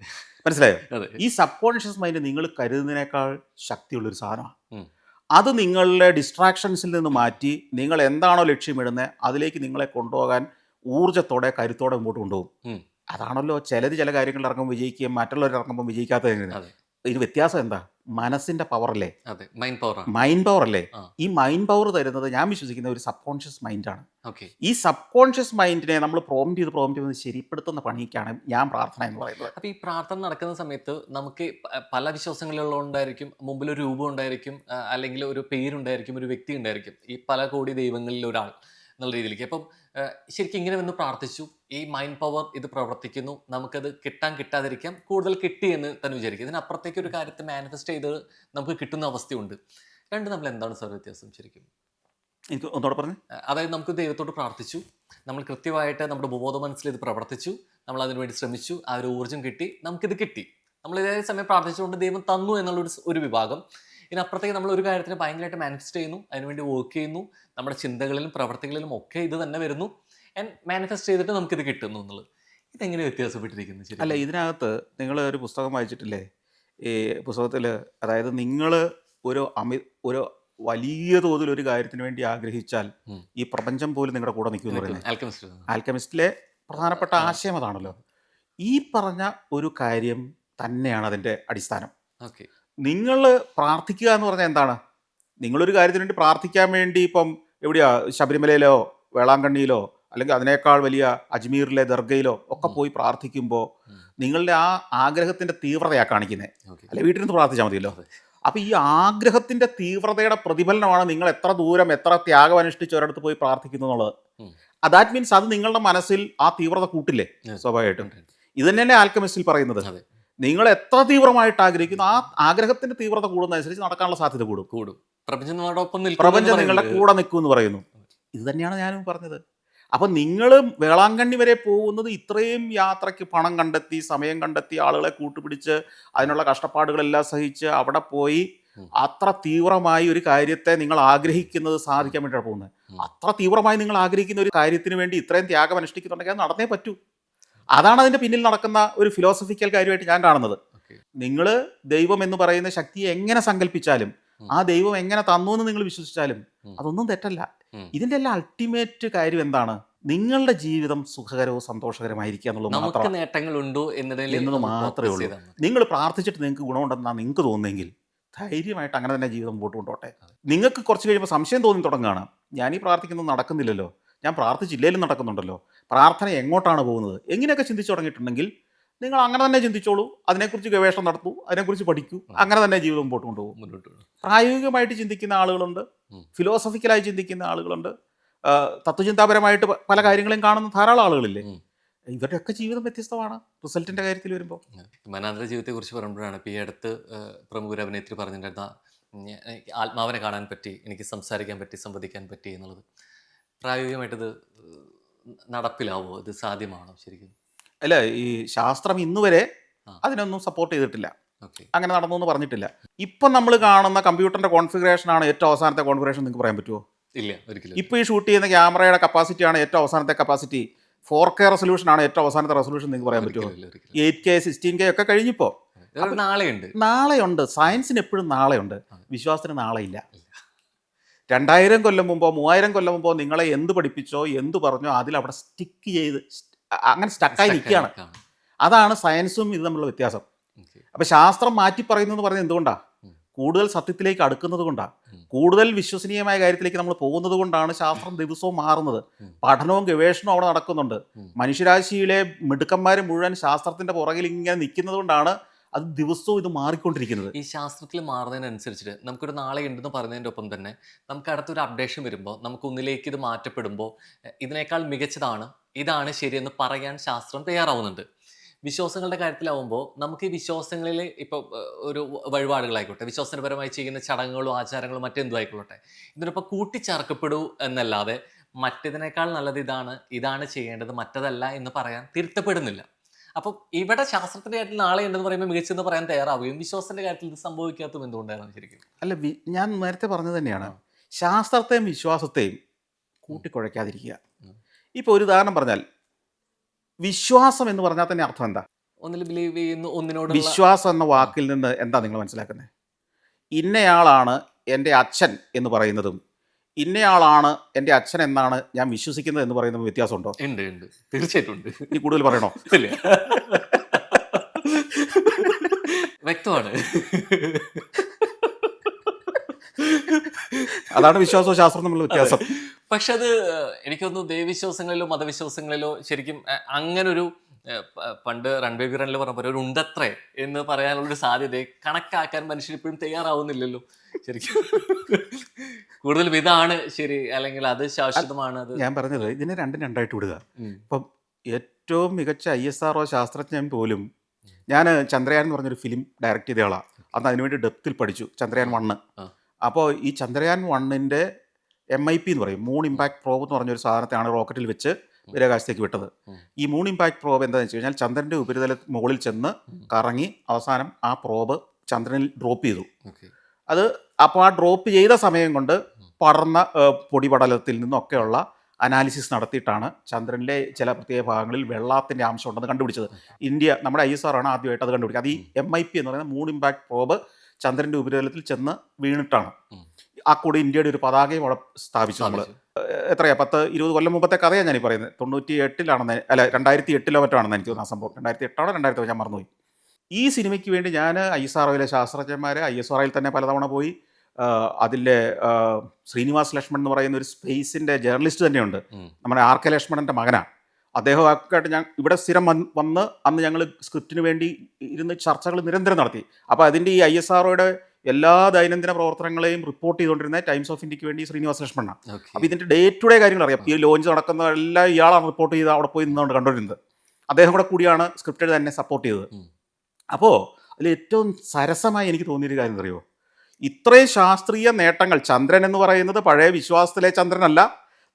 മനസ്സിലായോ? അതെ. ഈ സബ് കോൺഷ്യസ് മൈൻഡ് നിങ്ങൾ കരുതുന്നതിനേക്കാൾ ശക്തിയുള്ളൊരു സാധനമാണ്. ഉം. അത് നിങ്ങളുടെ ഡിസ്ട്രാക്ഷൻസിൽ നിന്ന് മാറ്റി നിങ്ങൾ എന്താണോ ലക്ഷ്യമിടുന്നത് അതിലേക്ക് നിങ്ങളെ കൊണ്ടുപോകാൻ ഊർജ്ജത്തോടെ കരുത്തോടെ മുമ്പോട്ട് കൊണ്ടുപോകും. ഉം. അതാണല്ലോ ചില കാര്യങ്ങളിൽ ഇറങ്ങുമ്പോൾ വിജയിക്കുകയും മറ്റുള്ളവർ ഇറങ്ങുമ്പോൾ വിജയിക്കാത്തത്. അതെ. ഇതിന് വ്യത്യാസം എന്താ? മനസ്സിൻ്റെ പവറല്ലേ, അതെ. മൈൻഡ് പവറാണ്. മൈൻഡ് പവർ അല്ലേ. ആ. ഈ മൈൻഡ് പവർ തരുന്നത് ഞാൻ വിശ്വസിക്കുന്ന ഒരു സബ് കോൺഷ്യസ് മൈൻഡാണ്. ഓക്കെ. ഈ സബ് കോൺഷ്യസ് മൈൻഡിനെ നമ്മൾ പ്രോംപ്റ്റ് ചെയ്ത് ശരിപ്പെടുത്തുന്ന പണിക്കാണ് ഞാൻ പ്രാർത്ഥന എന്ന് പറയുന്നത്. അപ്പോൾ ഈ പ്രാർത്ഥന നടക്കുന്ന സമയത്ത് നമുക്ക് പല വിശ്വാസങ്ങളിലുള്ളതുകൊണ്ടായിരിക്കും, മുമ്പിലൊരു രൂപം ഉണ്ടായിരിക്കും, അല്ലെങ്കിൽ ഒരു പേരുണ്ടായിരിക്കും, ഒരു വ്യക്തി ഉണ്ടായിരിക്കും, ഈ പല കോടി ദൈവങ്ങളിൽ ഒരാൾ എന്നുള്ള രീതിയിലേക്ക്. അപ്പം ശരിക്കും ഇങ്ങനെ വന്ന് പ്രാർത്ഥിച്ചു, ഈ മൈൻഡ് പവർ ഇത് പ്രവർത്തിക്കുന്നു, നമുക്കത് കിട്ടാതിരിക്കാം, കൂടുതൽ കിട്ടി എന്ന് തന്നെ വിചാരിക്കും. ഇതിനപ്പുറത്തേക്ക് ഒരു കാര്യത്തെ മാനിഫെസ്റ്റ് ചെയ്ത് നമുക്ക് കിട്ടുന്ന അവസ്ഥയുണ്ട്. രണ്ട് നമ്മൾ എന്താണ് സാർ വ്യത്യാസം ശരിക്കും? എനിക്ക് ഒന്നുകൂടെ പറഞ്ഞു. അതായത് നമുക്ക് ദൈവത്തോട് പ്രാർത്ഥിച്ചു, നമ്മൾ കൃത്യമായിട്ട് നമ്മുടെ ബോധ മനസ്സിൽ ഇത് പ്രവർത്തിച്ചു, നമ്മൾ അതിനുവേണ്ടി ശ്രമിച്ചു, ആ ഒരു ഊർജ്ജം കിട്ടി, നമുക്കിത് കിട്ടി, നമ്മൾ ഇതേ സമയം പ്രാർത്ഥിച്ചുകൊണ്ട് ദൈവം തന്നു എന്നുള്ളൊരു വിഭാഗം. ഇതിനപ്പുറത്തേക്ക് നമ്മൾ ഒരു കാര്യത്തിന് ഭയങ്കരമായിട്ട് മാനിഫെസ്റ്റ് ചെയ്യുന്നു, അതിനുവേണ്ടി വർക്ക് ചെയ്യുന്നു, നമ്മുടെ ചിന്തകളിലും പ്രവർത്തികളിലും ഒക്കെ ഇത് തന്നെ വരുന്നു, ആൻഡ് മാനിഫെസ്റ്റ് ചെയ്തിട്ട് നമുക്കിത് കിട്ടുന്നു എന്നുള്ളത്. ഇതെങ്ങനെ വ്യത്യാസപ്പെട്ടിരിക്കുന്നു ശരി? അല്ല, ഇതിനകത്ത് നിങ്ങൾ ഒരു പുസ്തകം വായിച്ചിട്ടില്ലേ? ഈ പുസ്തകത്തിൽ, അതായത് നിങ്ങൾ ഒരു വലിയ തോതിൽ ഒരു കാര്യത്തിന് വേണ്ടി ആഗ്രഹിച്ചാൽ ഈ പ്രപഞ്ചം പോലും നിങ്ങളുടെ കൂടെ നിൽക്കുമെന്ന് പറയുന്നത് ആൽക്കമിസ്റ്റിലെ പ്രധാനപ്പെട്ട ആശയം അതാണല്ലോ. ഈ പറഞ്ഞ ഒരു കാര്യം തന്നെയാണ് അതിൻ്റെ അടിസ്ഥാനം. ഓക്കെ. നിങ്ങൾ പ്രാർത്ഥിക്കുക എന്ന് പറഞ്ഞാൽ എന്താണ്? നിങ്ങളൊരു കാര്യത്തിന് വേണ്ടി പ്രാർത്ഥിക്കാൻ വേണ്ടി ഇപ്പം എവിടെയാ, ശബരിമലയിലോ വേളാങ്കണ്ണിയിലോ അല്ലെങ്കിൽ അതിനേക്കാൾ വലിയ അജ്മീറിലെ ദർഗയിലോ ഒക്കെ പോയി പ്രാർത്ഥിക്കുമ്പോൾ നിങ്ങളുടെ ആ ആഗ്രഹത്തിൻ്റെ തീവ്രതയാണ് കാണിക്കുന്നത്. അല്ലെ, വീട്ടിൽ നിന്ന് പ്രാർത്ഥിച്ചാൽ മതിയല്ലോ. അപ്പോൾ ഈ ആഗ്രഹത്തിൻ്റെ തീവ്രതയുടെ പ്രതിഫലനമാണ് നിങ്ങൾ എത്ര ദൂരം എത്ര ത്യാഗം അനുഷ്ഠിച്ച് ഒരിടത്ത് പോയി പ്രാർത്ഥിക്കുന്നു എന്നുള്ളത്. ദാറ്റ് മീൻസ് അത് നിങ്ങളുടെ മനസ്സിൽ ആ തീവ്രത കൂട്ടില്ലേ സ്വാഭാവികമായിട്ടും. ഇത് തന്നെയല്ലേ ആൽക്കമിസ്റ്റിൽ പറയുന്നത്. നിങ്ങൾ എത്ര തീവ്രമായിട്ട് ആഗ്രഹിക്കുന്നു ആ ആഗ്രഹത്തിന്റെ തീവ്രത കൂടുന്നതനുസരിച്ച് നടക്കാനുള്ള സാധ്യത കൂടും. പ്രപഞ്ചം നിങ്ങളുടെ കൂടെ നിൽക്കും എന്ന് പറയുന്നു. ഇത് തന്നെയാണ് ഞാനും പറഞ്ഞത്. അപ്പം നിങ്ങൾ വേളാങ്കണ്ണി വരെ പോകുന്നത് ഇത്രയും യാത്രയ്ക്ക് പണം കണ്ടെത്തി, സമയം കണ്ടെത്തി, ആളുകളെ കൂട്ടുപിടിച്ച് അതിനുള്ള കഷ്ടപ്പാടുകളെല്ലാം സഹിച്ച് അവിടെ പോയി അത്ര തീവ്രമായി ഒരു കാര്യത്തെ നിങ്ങൾ ആഗ്രഹിക്കുന്നത് സാധിക്കാൻ വേണ്ടിയാണ് പോകുന്നത്. അത്ര തീവ്രമായി നിങ്ങൾ ആഗ്രഹിക്കുന്ന ഒരു കാര്യത്തിന് വേണ്ടി ഇത്രയും ത്യാഗം അനുഷ്ഠിക്കുന്നുണ്ടെങ്കിൽ അത് നടന്നേ പറ്റൂ. അതാണ് അതിൻ്റെ പിന്നിൽ നടക്കുന്ന ഒരു ഫിലോസഫിക്കൽ കാര്യമായിട്ട് ഞാൻ കാണുന്നത്. ഓക്കെ. നിങ്ങൾ ദൈവം എന്ന് പറയുന്ന ശക്തിയെ എങ്ങനെ സങ്കല്പിച്ചാലും, ആ ദൈവം എങ്ങനെ തന്നു എന്ന് നിങ്ങൾ വിശ്വസിച്ചാലും അതൊന്നും തെറ്റല്ല. ഇതിൻ്റെ എല്ലാം അൾട്ടിമേറ്റ് കാര്യം എന്താണ്? നിങ്ങളുടെ ജീവിതം സുഖകരവും സന്തോഷകരമായിരിക്കുക എന്നുള്ളത് നമുക്ക് മാത്രമാണ് നേട്ടങ്ങളുണ്ടോ എന്നത് എന്നത് മാത്രമേ ഉള്ളൂ. നിങ്ങൾ പ്രാർത്ഥിച്ചിട്ട് നിങ്ങൾക്ക് ഗുണമുണ്ടെന്നാണ് നിങ്ങൾക്ക് തോന്നുന്നെങ്കിൽ ധൈര്യമായിട്ട് അങ്ങനെ തന്നെ ജീവിതം മുമ്പോട്ട് കൊണ്ടോട്ടെ. നിങ്ങൾക്ക് കുറച്ച് കഴിയുമ്പോൾ സംശയം തോന്നി തുടങ്ങുകയാണ്, ഞാൻ ഈ പ്രാർത്ഥിക്കുന്നത് നടക്കുന്നില്ലല്ലോ, ഞാൻ പ്രാർത്ഥിച്ചില്ലേലും നടക്കുന്നുണ്ടല്ലോ, പ്രാർത്ഥന എങ്ങോട്ടാണ് പോകുന്നത്, എങ്ങനെയൊക്കെ ചിന്തിച്ചു തുടങ്ങിയിട്ടുണ്ടെങ്കിൽ നിങ്ങൾ അങ്ങനെ തന്നെ ചിന്തിച്ചോളൂ, അതിനെക്കുറിച്ച് ഗവേഷണം നടത്തൂ, അതിനെക്കുറിച്ച് പഠിക്കൂ, അങ്ങനെ തന്നെ ജീവിതം മുമ്പോട്ട് കൊണ്ടുപോകും. മുന്നോട്ട് പ്രായോഗികമായിട്ട് ചിന്തിക്കുന്ന ആളുകളുണ്ട്, ഫിലോസഫിക്കലായി ചിന്തിക്കുന്ന ആളുകളുണ്ട്, തത്വചിന്താപരമായിട്ട് പല കാര്യങ്ങളെയും കാണുന്ന ധാരാളം ആളുകളില്ലേ. ഇവരുടെയൊക്കെ ജീവിതം വ്യത്യസ്തമാണ് റിസൾട്ടിൻ്റെ കാര്യത്തിൽ വരുമ്പോൾ. മനാന്തര ജീവിതത്തെക്കുറിച്ച് പറയുമ്പോഴാണ് ഇപ്പോൾ ഈ അടുത്ത് പ്രമുഖ ഒരു അഭിനേത്രി പറഞ്ഞിട്ടുണ്ടായിരുന്ന എനിക്ക് ആത്മാവിനെ കാണാൻ പറ്റി, എനിക്ക് സംസാരിക്കാൻ പറ്റി, സംവദിക്കാൻ പറ്റി എന്നുള്ളത്. പ്രായോഗികമായിട്ടിത് നടപ്പിലാവോ? ഇത് സാധ്യമാണോ ശരിക്കും? അല്ല, ഈ ശാസ്ത്രം ഇന്നുവരെ ആ. അതിനൊന്നും സപ്പോർട്ട് ചെയ്തിട്ടില്ല, ഓക്കെ. അങ്ങനെ നടന്നു എന്ന് പറഞ്ഞിട്ടില്ല. ഇപ്പം നമ്മൾ കാണുന്ന കമ്പ്യൂട്ടറിൻ്റെ കോൺഫിഗറേഷനാണ് ഏറ്റവും അവസാനത്തെ കോൺഫിഗറേഷൻ നിങ്ങൾക്ക് പറയാൻ പറ്റുമോ? ഇല്ല, ഒരിക്കലും. ഇപ്പോൾ ഈ ഷൂട്ട് ചെയ്യുന്ന ക്യാമറയുടെ കപ്പാസിറ്റിയാണ് ഏറ്റവും അവസാനത്തെ കപ്പാസിറ്റി, 4K റെസൊല്യൂഷനാണ് ഏറ്റവും അവസാനത്തെ റെസൊല്യൂഷൻ നിങ്ങൾക്ക് പറയാൻ പറ്റുമോ? ഒരിക്കലും, ഒരിക്കലും. 8K 16K ഒക്കെ കഴിഞ്ഞിപ്പോൾ. ഇതൊരു നാളെയുണ്ട്. നാളെയുണ്ട്, സയൻസിന് എപ്പോഴും നാളെയുണ്ട്, വിശ്വാസത്തിന് നാളെയില്ല. 2000 കൊല്ലം മുമ്പോ 3000 കൊല്ലം മുമ്പോ നിങ്ങളെ എന്ത് പഠിപ്പിച്ചോ എന്ത് പറഞ്ഞോ അതിലവിടെ സ്റ്റിക്ക് ചെയ്ത് അങ്ങനെ സ്റ്റക്കായി നിൽക്കുകയാണ്. അതാണ് സയൻസും ഇത് തമ്മിലുള്ള വ്യത്യാസം. അപ്പം ശാസ്ത്രം മാറ്റി പറയുന്നു എന്ന് പറയുന്നത് എന്തുകൊണ്ടാണ്? കൂടുതൽ സത്യത്തിലേക്ക് അടുക്കുന്നത് കൊണ്ടാണ്, കൂടുതൽ വിശ്വസനീയമായ കാര്യത്തിലേക്ക് നമ്മൾ പോകുന്നത് കൊണ്ടാണ് ശാസ്ത്രം ദിവസവും മാറുന്നത്. പഠനവും ഗവേഷണവും അവിടെ നടക്കുന്നുണ്ട്. മനുഷ്യരാശിയിലെ മിടുക്കന്മാർ മുഴുവൻ ശാസ്ത്രത്തിൻ്റെ പുറകിൽ ഇങ്ങനെ നിൽക്കുന്നത് കൊണ്ടാണ് അത് ദിവസവും ഇത് മാറിക്കൊണ്ടിരിക്കുന്നത്. ഈ ശാസ്ത്രത്തിൽ മാറുന്നതിനനുസരിച്ചിട്ട് നമുക്കൊരു നാളെ ഉണ്ടെന്ന് പറയുന്നതിൻ്റെ ഒപ്പം തന്നെ നമുക്ക് അടുത്തൊരു അപ്ഡേഷൻ വരുമ്പോൾ നമുക്ക് ഒന്നിലേക്ക് ഇത് മാറ്റപ്പെടുമ്പോൾ ഇതിനേക്കാൾ മികച്ചതാണ്, ഇതാണ് ശരിയെന്ന് പറയാൻ ശാസ്ത്രം തയ്യാറാവുന്നുണ്ട്. വിശ്വാസങ്ങളുടെ കാര്യത്തിലാവുമ്പോൾ നമുക്ക് ഈ വിശ്വാസങ്ങളിൽ ഇപ്പോൾ ഒരു വഴിപാടുകളായിക്കോട്ടെ, വിശ്വാസപരമായി ചെയ്യുന്ന ചടങ്ങുകളും ആചാരങ്ങളും മറ്റെന്തും ആയിക്കൊള്ളട്ടെ, ഇതിനൊപ്പം കൂട്ടിച്ചേർക്കപ്പെടൂ എന്നല്ലാതെ മറ്റതിനേക്കാൾ നല്ലത് ഇതാണ് ചെയ്യേണ്ടത്, മറ്റതല്ല എന്ന് പറയാൻ തിരുത്തപ്പെടുന്നില്ല. അപ്പം ഇവിടെ ശാസ്ത്രത്തിന്റെ കാര്യത്തിൽ നാളെ ഉണ്ടെന്ന് പറയുമ്പോൾ മികച്ചെന്ന് പറയാൻ തയ്യാറാവുകയും വിശ്വാസത്തിന്റെ കാര്യത്തിൽ ഇത് സംഭവിക്കാത്തതും എന്തുകൊണ്ടാണ് ശരിക്കും? അല്ല, ഞാൻ നേരത്തെ പറഞ്ഞത് തന്നെയാണ്, ശാസ്ത്രത്തെയും വിശ്വാസത്തെയും കൂട്ടിക്കുഴയ്ക്കാതിരിക്കുക. ഇപ്പോൾ ഒരു ഉദാഹരണം പറഞ്ഞാൽ, വിശ്വാസം എന്ന് പറഞ്ഞാൽ തന്നെ അർത്ഥം എന്താ? ഒന്നിൽ ബിലീവ് ചെയ്യുന്നു, ഒന്നിനോട് വിശ്വാസം എന്ന വാക്കിൽ നിന്ന് എന്താ നിങ്ങൾ മനസ്സിലാക്കുന്നത്? ഇന്നയാളാണ് എൻ്റെ അച്ഛൻ എന്ന് പറയുന്നതും ഇന്നയാളാണ് എൻ്റെ അച്ഛൻ എന്നാണ് ഞാൻ വിശ്വസിക്കുന്നത് എന്ന് പറയുന്നത് വ്യത്യാസമുണ്ടോ? ഉണ്ട്, ഉണ്ട്, തീർച്ചയായിട്ടും ഉണ്ട്. ഇനി കൂടുതൽ പറയണോ? ഇല്ല, വ്യക്തമാണ്. അതാണ് വിശ്വാസവും ശാസ്ത്രവും തമ്മിലുള്ള വ്യത്യാസം. പക്ഷെ അത് എനിക്കൊന്ന് ദൈവവിശ്വാസങ്ങളിലോ മതവിശ്വാസങ്ങളിലോ ശരിക്കും അങ്ങനൊരു പണ്ട് രൺബീർ റണ്ണിൽ പറഞ്ഞ പോലെ ഒരു ഉണ്ടത്രേ എന്ന് പറയാനുള്ളൊരു സാധ്യതയെ കണക്കാക്കാൻ മനുഷ്യർ ഇപ്പോഴും തയ്യാറാവുന്നില്ലല്ലോ ശരിക്കും. കൂടുതലും ഇതാണ് ശരി, അല്ലെങ്കിൽ അത് ശാശ്വതമാണ്. അത് ഞാൻ പറഞ്ഞത് ഇതിനെ രണ്ടായിട്ട് വിടുക. ഇപ്പം ഏറ്റവും മികച്ച ISRO ശാസ്ത്രജ്ഞൻ പോലും, ഞാൻ ചന്ദ്രയാൻ എന്ന് പറഞ്ഞൊരു ഫിലിം ഡയറക്റ്റ് ചെയ്ത ആളാണ്, അന്ന് അതിനുവേണ്ടി ഡെപ്തിൽ പഠിച്ചു, ചന്ദ്രയാൻ 1. അപ്പോൾ ഈ ചന്ദ്രയാൻ 1ൻ്റെ MIP എന്ന് പറയും, മൂൺ ഇമ്പാക്ട് പ്രോബ് എന്ന് പറഞ്ഞൊരു സാധനത്തെയാണ് റോക്കറ്റിൽ വെച്ച് ബഹിരാകാശത്തേക്ക് വിട്ടത്. ഈ മൂൺ ഇമ്പാക്ട് പ്രോബ് എന്താണെന്ന് വെച്ച് കഴിഞ്ഞാൽ ചന്ദ്രൻ്റെ മുകളിൽ ചെന്ന് കറങ്ങി അവസാനം ആ പ്രോബ് ചന്ദ്രനിൽ ഡ്രോപ്പ് ചെയ്തു. അത് അപ്പോൾ ആ ഡ്രോപ്പ് ചെയ്ത സമയം കൊണ്ട് പടർന്ന പൊടിപടലത്തിൽ നിന്നൊക്കെയുള്ള അനാലിസിസ് നടത്തിയിട്ടാണ് ചന്ദ്രനിലെ ചില പ്രത്യേക ഭാഗങ്ങളിൽ വെള്ളത്തിൻ്റെ അംശം ഉണ്ടെന്ന് കണ്ടുപിടിച്ചത്. നമ്മുടെ ISRO ആണ് ആദ്യമായിട്ട് അത് കണ്ടുപിടിച്ചത്. അത് ഈ MIP എന്ന് പറയുന്ന മൂൺ ഇമ്പാക്ട് പ്രോബ് ചന്ദ്രൻ്റെ ഉപരിതലത്തിൽ ചെന്ന് വീണിട്ടാണ്. ആ കൂടി ഇന്ത്യയുടെ ഒരു പതാകയും അവിടെ സ്ഥാപിച്ചു. നമ്മൾ എത്രയാ 10-20 കൊല്ലം മുമ്പത്തെ കഥയാണ് ഞാനീ പറയുന്നത്. 98-ലാണെന്ന്, അല്ല 2008 മറ്റാണെന്ന് എനിക്ക് തോന്നുന്ന സംഭവം. 2008 2009 ഞാൻ മറന്നുപോയി. ഈ സിനിമയ്ക്ക് വേണ്ടി ഞാൻ ISROയിലെ ശാസ്ത്രജ്ഞന്മാർ, ISROയിൽ തന്നെ പലതവണ പോയി. അതിലെ ശ്രീനിവാസ് ലക്ഷ്മൺ എന്ന് പറയുന്ന ഒരു സ്പേസിൻ്റെ ജേർണലിസ്റ്റ് തന്നെയുണ്ട്, നമ്മുടെ RK ലക്ഷ്മണൻ്റെ മകനാണ്. അദ്ദേഹമൊക്കെയായിട്ട് ഞാൻ ഇവിടെ സ്ഥിരം വന്ന് അന്ന് ഞങ്ങൾ സ്ക്രിപ്റ്റിന് വേണ്ടി ഇരുന്ന് ചർച്ചകൾ നിരന്തരം നടത്തി. അപ്പോൾ അതിൻ്റെ ഈ ISROയുടെ എല്ലാ ദൈനംദിന പ്രവർത്തനങ്ങളെയും റിപ്പോർട്ട് ചെയ്തുകൊണ്ടിരുന്ന ടൈംസ് ഓഫ് ഇന്ത്യക്ക് വേണ്ടി ശ്രീനിവാസ് ലക്ഷ്മണാണ്. അപ്പോൾ ഇതിൻ്റെ ഡേ ടു ഡേ കാര്യങ്ങൾ അറിയാം. ഈ ലോഞ്ച് നടക്കുന്ന എല്ലാം ഇയാളാണ് റിപ്പോർട്ട് ചെയ്ത് അവിടെ പോയി നിന്നുകൊണ്ട് കണ്ടുകൊണ്ടിരുന്നത്. അദ്ദേഹം കൂടെ കൂടിയാണ് സ്ക്രിപ്റ്റ് തന്നെ സപ്പോർട്ട് ചെയ്തത്. അപ്പോൾ അതിൽ ഏറ്റവും സരസമായി എനിക്ക് തോന്നിയൊരു കാര്യം അറിയുമോ? ഇത്രയും ശാസ്ത്രീയ നേട്ടങ്ങൾ, ചന്ദ്രൻ എന്ന് പറയുന്നത് പഴയ വിശ്വാസത്തിലെ ചന്ദ്രനല്ല,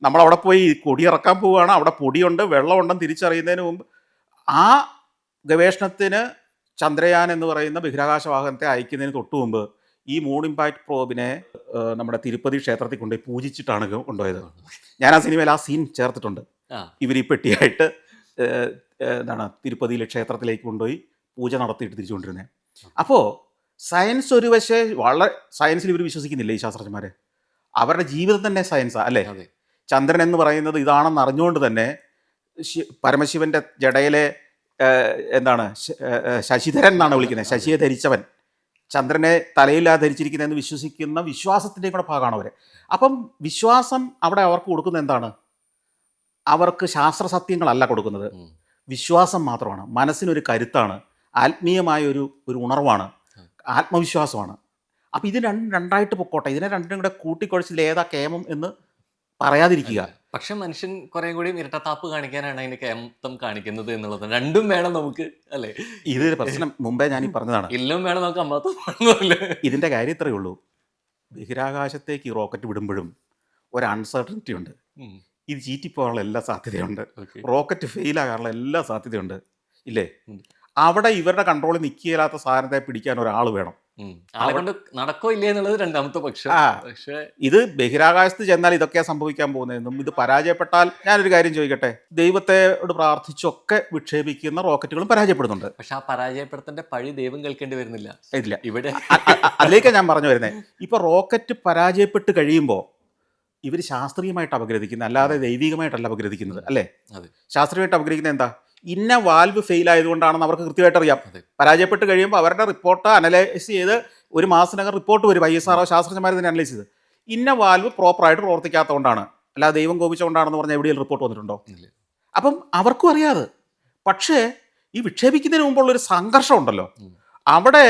നമ്മളവിടെ പോയി കൊടി ഇറക്കാൻ പോവുകയാണ്, അവിടെ പൊടിയുണ്ട് വെള്ളമുണ്ടെന്ന് തിരിച്ചറിയുന്നതിന് മുമ്പ് ആ ഗവേഷണത്തിന് ചന്ദ്രയാൻ എന്ന് പറയുന്ന ബഹിരാകാശ വാഹനത്തെ അയക്കുന്നതിന് തൊട്ട് മുമ്പ് ഈ മൂൺ ഇമ്പാക്ട് പ്രോബിനെ നമ്മുടെ തിരുപ്പതി ക്ഷേത്രത്തിൽ കൊണ്ടുപോയി പൂജിച്ചിട്ടാണ് കൊണ്ടുപോയത്. ഞാൻ ആ സിനിമയിൽ ആ സീൻ ചേർത്തിട്ടുണ്ട്. ആ ഇവർ ഈ പെട്ടിയായിട്ട് ഏഹ്, എന്താണ് തിരുപ്പതിയിലെ ക്ഷേത്രത്തിലേക്ക് കൊണ്ടുപോയി പൂജ നടത്തിയിട്ട് തിരിച്ചുകൊണ്ടിരുന്നത്. അപ്പോൾ സയൻസ് ഒരു വശേ വളരെ സയൻസിൽ ഇവർ വിശ്വസിക്കുന്നില്ല ഈ ശാസ്ത്രജ്ഞന്മാർ. അവരുടെ ജീവിതം തന്നെ സയൻസാണ് അല്ലേ. അതെ ചന്ദ്രൻ എന്ന് പറയുന്നത് ഇതാണെന്ന് അറിഞ്ഞുകൊണ്ട് തന്നെ പരമശിവന്റെ ജടയിലെ എന്താണ് ശശിധരൻ എന്നാണ് വിളിക്കുന്നത്, ശശിയെ ധരിച്ചവൻ, ചന്ദ്രനെ തലയില്ലാതെ ധരിച്ചിരിക്കുന്നതെന്ന് വിശ്വസിക്കുന്ന വിശ്വാസത്തിൻ്റെയും കൂടെ ഭാഗമാണ് അവർ. അപ്പം വിശ്വാസം അവിടെ അവർക്ക് കൊടുക്കുന്നത് എന്താണ്? അവർക്ക് ശാസ്ത്ര സത്യങ്ങളല്ല കൊടുക്കുന്നത്, ഉം. വിശ്വാസം മാത്രമാണ്. മനസ്സിനൊരു കരുത്താണ്, ആത്മീയമായ ഒരു ഉണർവാണ്, ആത്മവിശ്വാസമാണ്. അപ്പം ഇത് രണ്ടായിട്ട് പൊക്കോട്ടെ, ഇതിനെ രണ്ടിനും കൂടെ കൂട്ടിക്കുഴച്ചതിൽ ഏതാ കേമം എന്ന് പറയാതിരിക്കുക. പക്ഷെ മനുഷ്യൻ കുറെ കൂടി ഇരട്ടത്താപ്പ് കാണിക്കാനാണ് അതിന്റെ കേമത്വം കാണിക്കുന്നത് എന്നുള്ളത്. രണ്ടും വേണം നമുക്ക് അല്ലേ. ഇതൊരു പ്രശ്നം മുമ്പേ ഞാൻ ഈ പറഞ്ഞതാണ്. എല്ലാം വേണം നമുക്ക് അമ്മത്തം വേണമെന്നല്ലേ. ഇതിൻ്റെ കാര്യം ഇത്രയേ ഉള്ളൂ, ബഹിരാകാശത്തേക്ക് ഈ റോക്കറ്റ് വിടുമ്പോഴും ഒരു അൺസർട്ടനിറ്റി ഉണ്ട്. ഇത് ചീറ്റിപ്പോകാനുള്ള എല്ലാ സാധ്യതയുണ്ട്, ഓക്കെ റോക്കറ്റ് ഫെയിലാകാനുള്ള എല്ലാ സാധ്യതയുണ്ട് ഇല്ലേ. അവിടെ ഇവരുടെ കൺട്രോളിൽ നിൽക്കില്ലാത്ത സാധനത്തെ പിടിക്കാൻ ഒരാൾ വേണം. ആളെ കൊണ്ട് നടക്കോ ഇല്ലേ എന്നുള്ളത് രണ്ടാമത്തെ പക്ഷം. ആ. പക്ഷെ ഇത് ബഹിരാകാശത്ത് ചെന്നാൽ ഇതൊക്കെയാ സംഭവിക്കാൻ പോകുന്നതെന്നും ഇത് പരാജയപ്പെട്ടാൽ, ഞാനൊരു കാര്യം ചോദിക്കട്ടെ, ദൈവത്തോട് പ്രാർത്ഥിച്ചൊക്കെ വിക്ഷേപിക്കുന്ന റോക്കറ്റുകളും പരാജയപ്പെടുന്നുണ്ട്. പക്ഷെ ആ പരാജയപ്പെടുത്തേണ്ട പഴി ദൈവം കേൾക്കേണ്ടി വരുന്നില്ല ഇല്ല, ഇവിടെ. അതിലേക്കാണ് ഞാൻ പറഞ്ഞു വരുന്നത്. ഇപ്പോൾ റോക്കറ്റ് പരാജയപ്പെട്ട് കഴിയുമ്പോൾ ഇവർ ശാസ്ത്രീയമായിട്ട് അപഗ്രഥിക്കുന്നത്, അല്ലാതെ ദൈവികമായിട്ടല്ല അപഗ്രഥിക്കുന്നത് അല്ലേ. അതെ ശാസ്ത്രീയമായിട്ട് അപഗ്രഹിക്കുന്നത് എന്താ? ഇന്ന വാൽവ് ഫെയിൽ ആയതുകൊണ്ടാണെന്ന് അവർക്ക് കൃത്യമായിട്ട് അറിയാം. അതെ പരാജയപ്പെട്ട് കഴിയുമ്പോൾ അവരുടെ റിപ്പോർട്ട് അനലൈസ് ചെയ്ത് ഒരു മാസത്തിനകം റിപ്പോർട്ട് വരും. ISRO ശാസ്ത്രജ്ഞന്മാർ തന്നെ അനലൈസ് ചെയ്ത് ഇന്ന വാൽവ് പ്രോപ്പറായിട്ട് പ്രവർത്തിക്കാത്തതുകൊണ്ടാണ്, അല്ലാതെ ദൈവം കോപിച്ചുകൊണ്ടാണെന്ന് പറഞ്ഞാൽ എവിടെയെങ്കിലും റിപ്പോർട്ട് വന്നിട്ടുണ്ടോ? ഇല്ല. അപ്പം അവർക്കും അറിയാതെ. പക്ഷേ ഈ വിക്ഷേപിക്കുന്നതിന് മുമ്പുള്ളൊരു സംഘർഷം ഉണ്ടല്ലോ, അവിടെ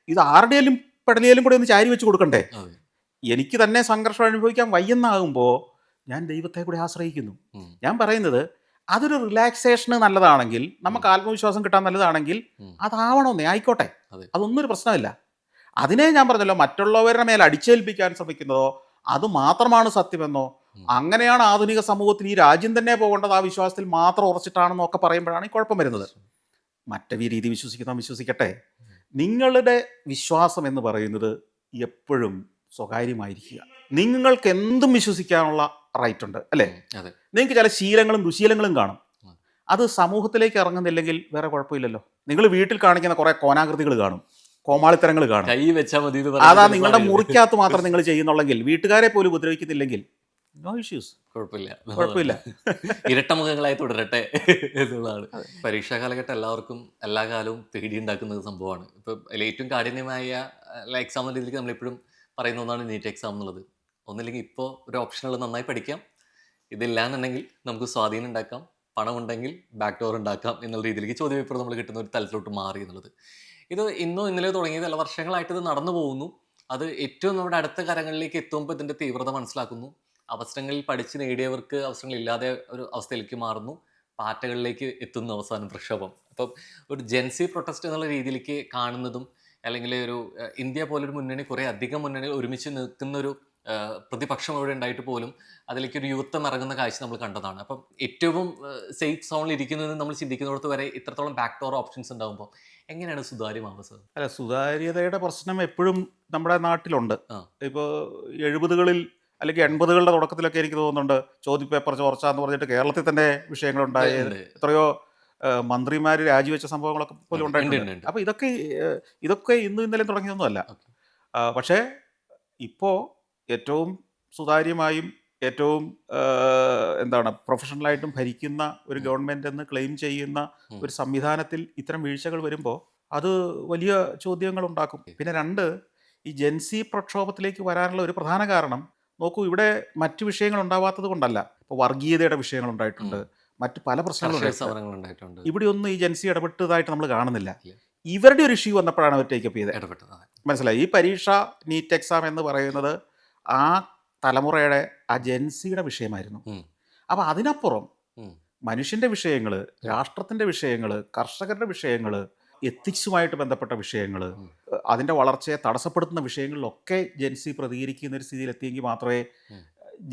ഇത് ആരുടെയും പെടലിയാലും കൂടെ ഒന്ന് ചാരി വെച്ച് കൊടുക്കണ്ടേ. അതെ എനിക്ക് തന്നെ സംഘർഷം അനുഭവിക്കാൻ വയ്യെന്നാകുമ്പോൾ ഞാൻ ദൈവത്തെ കൂടെ ആശ്രയിക്കുന്നു. ഞാൻ പറയുന്നത് അതൊരു റിലാക്സേഷന് നല്ലതാണെങ്കിൽ, നമുക്ക് ആത്മവിശ്വാസം കിട്ടാൻ നല്ലതാണെങ്കിൽ അതാവണമെന്നേ, ആയിക്കോട്ടെ, അതെ അതൊന്നും ഒരു പ്രശ്നമില്ല. അതിനെ ഞാൻ പറഞ്ഞല്ലോ, മറ്റുള്ളവരുടെ മേൽ അടിച്ചേൽപ്പിക്കാൻ ശ്രമിക്കുന്നതോ അത് മാത്രമാണ് സത്യമെന്നോ, അങ്ങനെയാണ് ആധുനിക സമൂഹത്തിൽ ഈ രാജ്യം തന്നെ പോകേണ്ടത്, ആ വിശ്വാസത്തിൽ മാത്രം ഉറച്ചിട്ടാണെന്നോ ഒക്കെ പറയുമ്പോഴാണ് ഈ കുഴപ്പം വരുന്നത്. മറ്റേ രീതി വിശ്വസിക്കട്ടെ. നിങ്ങളുടെ വിശ്വാസം എന്ന് പറയുന്നത് എപ്പോഴും സ്വകാര്യമായിരിക്കുക. നിങ്ങൾക്ക് എന്തും വിശ്വസിക്കാനുള്ള റൈറ്റ് ഉണ്ട് അല്ലേ. അതെ നിങ്ങൾക്ക് ചില ശീലങ്ങളും ദുശീലങ്ങളും കാണും, അത് സമൂഹത്തിലേക്ക് ഇറങ്ങുന്നില്ലെങ്കിൽ വേറെ കുഴപ്പമില്ലല്ലോ. നിങ്ങൾ വീട്ടിൽ കാണിക്കുന്ന കുറേ കോനാകൃതികൾ കാണും, കോമാളിത്തരങ്ങൾ കാണും, കൈ വെച്ചാൽ മതി എന്ന് അതാ പറയുന്നത് നിങ്ങളുടെ മുറിക്കകത്ത് മാത്രം നിങ്ങൾ ചെയ്യുന്നുള്ളെങ്കിൽ, വീട്ടുകാരെ പോലും ഉപദ്രവിക്കുന്നില്ലെങ്കിൽ നോ ഇഷ്യൂസ്, കുഴപ്പമില്ല. ഇരട്ടമുഖങ്ങളായി തുടരട്ടെ എന്നുള്ളതാണ്. പരീക്ഷാ കാലഘട്ടം എല്ലാവർക്കും എല്ലാ കാലവും പേടിയുണ്ടാക്കുന്ന ഒരു സംഭവമാണ്. ഇപ്പം ഏറ്റവും കാഠിന്യമായ എക്സാം രീതിയിലേക്ക് നമ്മളെപ്പോഴും പറയുന്ന ഒന്നാണ് നീറ്റ് എക്സാം എന്നുള്ളത്. ഒന്നില്ലെങ്കിൽ ഇപ്പോൾ ഒരു ഓപ്ഷനുള്ളത് നന്നായി പഠിക്കാം, ഇതില്ല എന്നുണ്ടെങ്കിൽ നമുക്ക് സ്വാധീനം ഉണ്ടാക്കാം, പണമുണ്ടെങ്കിൽ ബാക്ക് ഡോർ ഉണ്ടാക്കാം എന്നുള്ള രീതിയിലേക്ക് ചോദ്യപേപ്പർ നമ്മൾ കിട്ടുന്ന ഒരു തലത്തിലോട്ട് മാറി എന്നുള്ളത്. ഇത് ഇന്നോ ഇന്നലെ തുടങ്ങിയതല്ല, വർഷങ്ങളായിട്ട് ഇത് നടന്നു പോകുന്നു. അത് ഏറ്റവും നമ്മുടെ അടുത്ത കരങ്ങളിലേക്ക് എത്തുമ്പോൾ ഇതിൻ്റെ തീവ്രത മനസ്സിലാക്കുന്നു. അവസരങ്ങളിൽ പഠിച്ച് നേടിയവർക്ക് അവസരങ്ങളില്ലാതെ ഒരു അവസ്ഥയിലേക്ക് മാറുന്നു, പാറ്റകളിലേക്ക് എത്തുന്നു അവസാനം പ്രക്ഷോഭം. അപ്പം ഒരു ജെൻസി പ്രൊട്ടസ്റ്റ് എന്നുള്ള രീതിയിലേക്ക് കാണുന്നതും, അല്ലെങ്കിൽ ഒരു ഇന്ത്യ പോലൊരു മുന്നണി, കുറേ അധികം മുന്നണികൾ ഒരുമിച്ച് നിൽക്കുന്നൊരു പ്രതിപക്ഷം ഇവിടെ ഉണ്ടായിട്ട് പോലും അതിലേക്ക് ഒരു യുവത്വം ഇറങ്ങുന്ന കാഴ്ച നമ്മൾ കണ്ടതാണ്. അപ്പം ഏറ്റവും സേഫ് സോണിൽ ഇരിക്കുന്നതെന്ന് നമ്മൾ ചിന്തിക്കുന്നിടത്ത് വരെ ഇത്രത്തോളം ബാക്ക് ഡോർ ഓപ്ഷൻസ് ഉണ്ടാകുമ്പോൾ എങ്ങനെയാണ് സുതാര്യമാവുക സർ? അല്ല, സുതാര്യതയുടെ പ്രശ്നം എപ്പോഴും നമ്മുടെ നാട്ടിലുണ്ട്. ആ. ഇപ്പോൾ 70-കളിൽ അല്ലെങ്കിൽ 80-കളുടെ തുടക്കത്തിലൊക്കെ എനിക്ക് തോന്നുന്നുണ്ട് ചോദ്യപേപ്പർ ചോർച്ചാന്ന് പറഞ്ഞിട്ട് കേരളത്തിൽ തന്നെ വിഷയങ്ങളുണ്ടായി. ഉണ്ട്. എത്രയോ മന്ത്രിമാർ രാജിവെച്ച സംഭവങ്ങളൊക്കെ പോലും ഉണ്ട്, ഉണ്ടായിട്ടുണ്ട്. ഉണ്ട്. അപ്പോൾ ഇതൊക്കെ ഇന്നും ഇന്നലെയും തുടങ്ങിയതൊന്നുമല്ല. Okay. പക്ഷേ ഇപ്പോൾ ഏറ്റവും സുതാര്യമായും ഏറ്റവും എന്താണ് പ്രൊഫഷണലായിട്ടും ഭരിക്കുന്ന ഒരു ഗവൺമെൻറ് എന്ന് ക്ലെയിം ചെയ്യുന്ന ഒരു സംവിധാനത്തിൽ ഇത്തരം വീഴ്ചകൾ വരുമ്പോൾ അത് വലിയ ചോദ്യങ്ങൾ ഉണ്ടാക്കും. പിന്നെ രണ്ട്, ഈ ജെൻസി പ്രക്ഷോഭത്തിലേക്ക് വരാനുള്ള ഒരു പ്രധാന കാരണം നോക്കൂ, ഇവിടെ മറ്റു വിഷയങ്ങൾ ഉണ്ടാവാത്തത് കൊണ്ടല്ല. ഇപ്പോൾ വർഗീയതയുടെ വിഷയങ്ങൾ ഉണ്ടായിട്ടുണ്ട്, മറ്റു പല പ്രശ്നങ്ങളും കർഷക ഉണ്ടായിട്ടുണ്ട്. സമരങ്ങൾ ഉണ്ടായിട്ടുണ്ട്. ഇവിടെ ഒന്നും ഈ ജെൻസി ഇടപെട്ടതായിട്ട് നമ്മൾ കാണുന്നില്ല. ഇല്ല. ഇവരുടെ ഒരു ഇഷ്യൂ വന്നപ്പോഴാണ് അവർ ടേക്കപ്പ് ചെയ്തത്. ഇടപെട്ടത്. അതെ. മനസ്സിലായി. ഈ പരീക്ഷ, നീറ്റ് എക്സാം എന്ന് പറയുന്നത് ആ തലമുറയുടെ, ആ ജെൻസിയുടെ വിഷയമായിരുന്നു. ഉം. അപ്പോൾ അതിനപ്പുറം ഉം. മനുഷ്യൻ്റെ വിഷയങ്ങൾ, രാഷ്ട്രത്തിൻ്റെ വിഷയങ്ങൾ, കർഷകരുടെ വിഷയങ്ങൾ, എത്തിക്സുമായിട്ട് ബന്ധപ്പെട്ട വിഷയങ്ങൾ, അതിൻ്റെ വളർച്ചയെ തടസ്സപ്പെടുത്തുന്ന വിഷയങ്ങളിലൊക്കെ ജെൻസി പ്രതികരിക്കുന്ന ഒരു സ്ഥിതിയിലെത്തിയെങ്കിൽ മാത്രമേ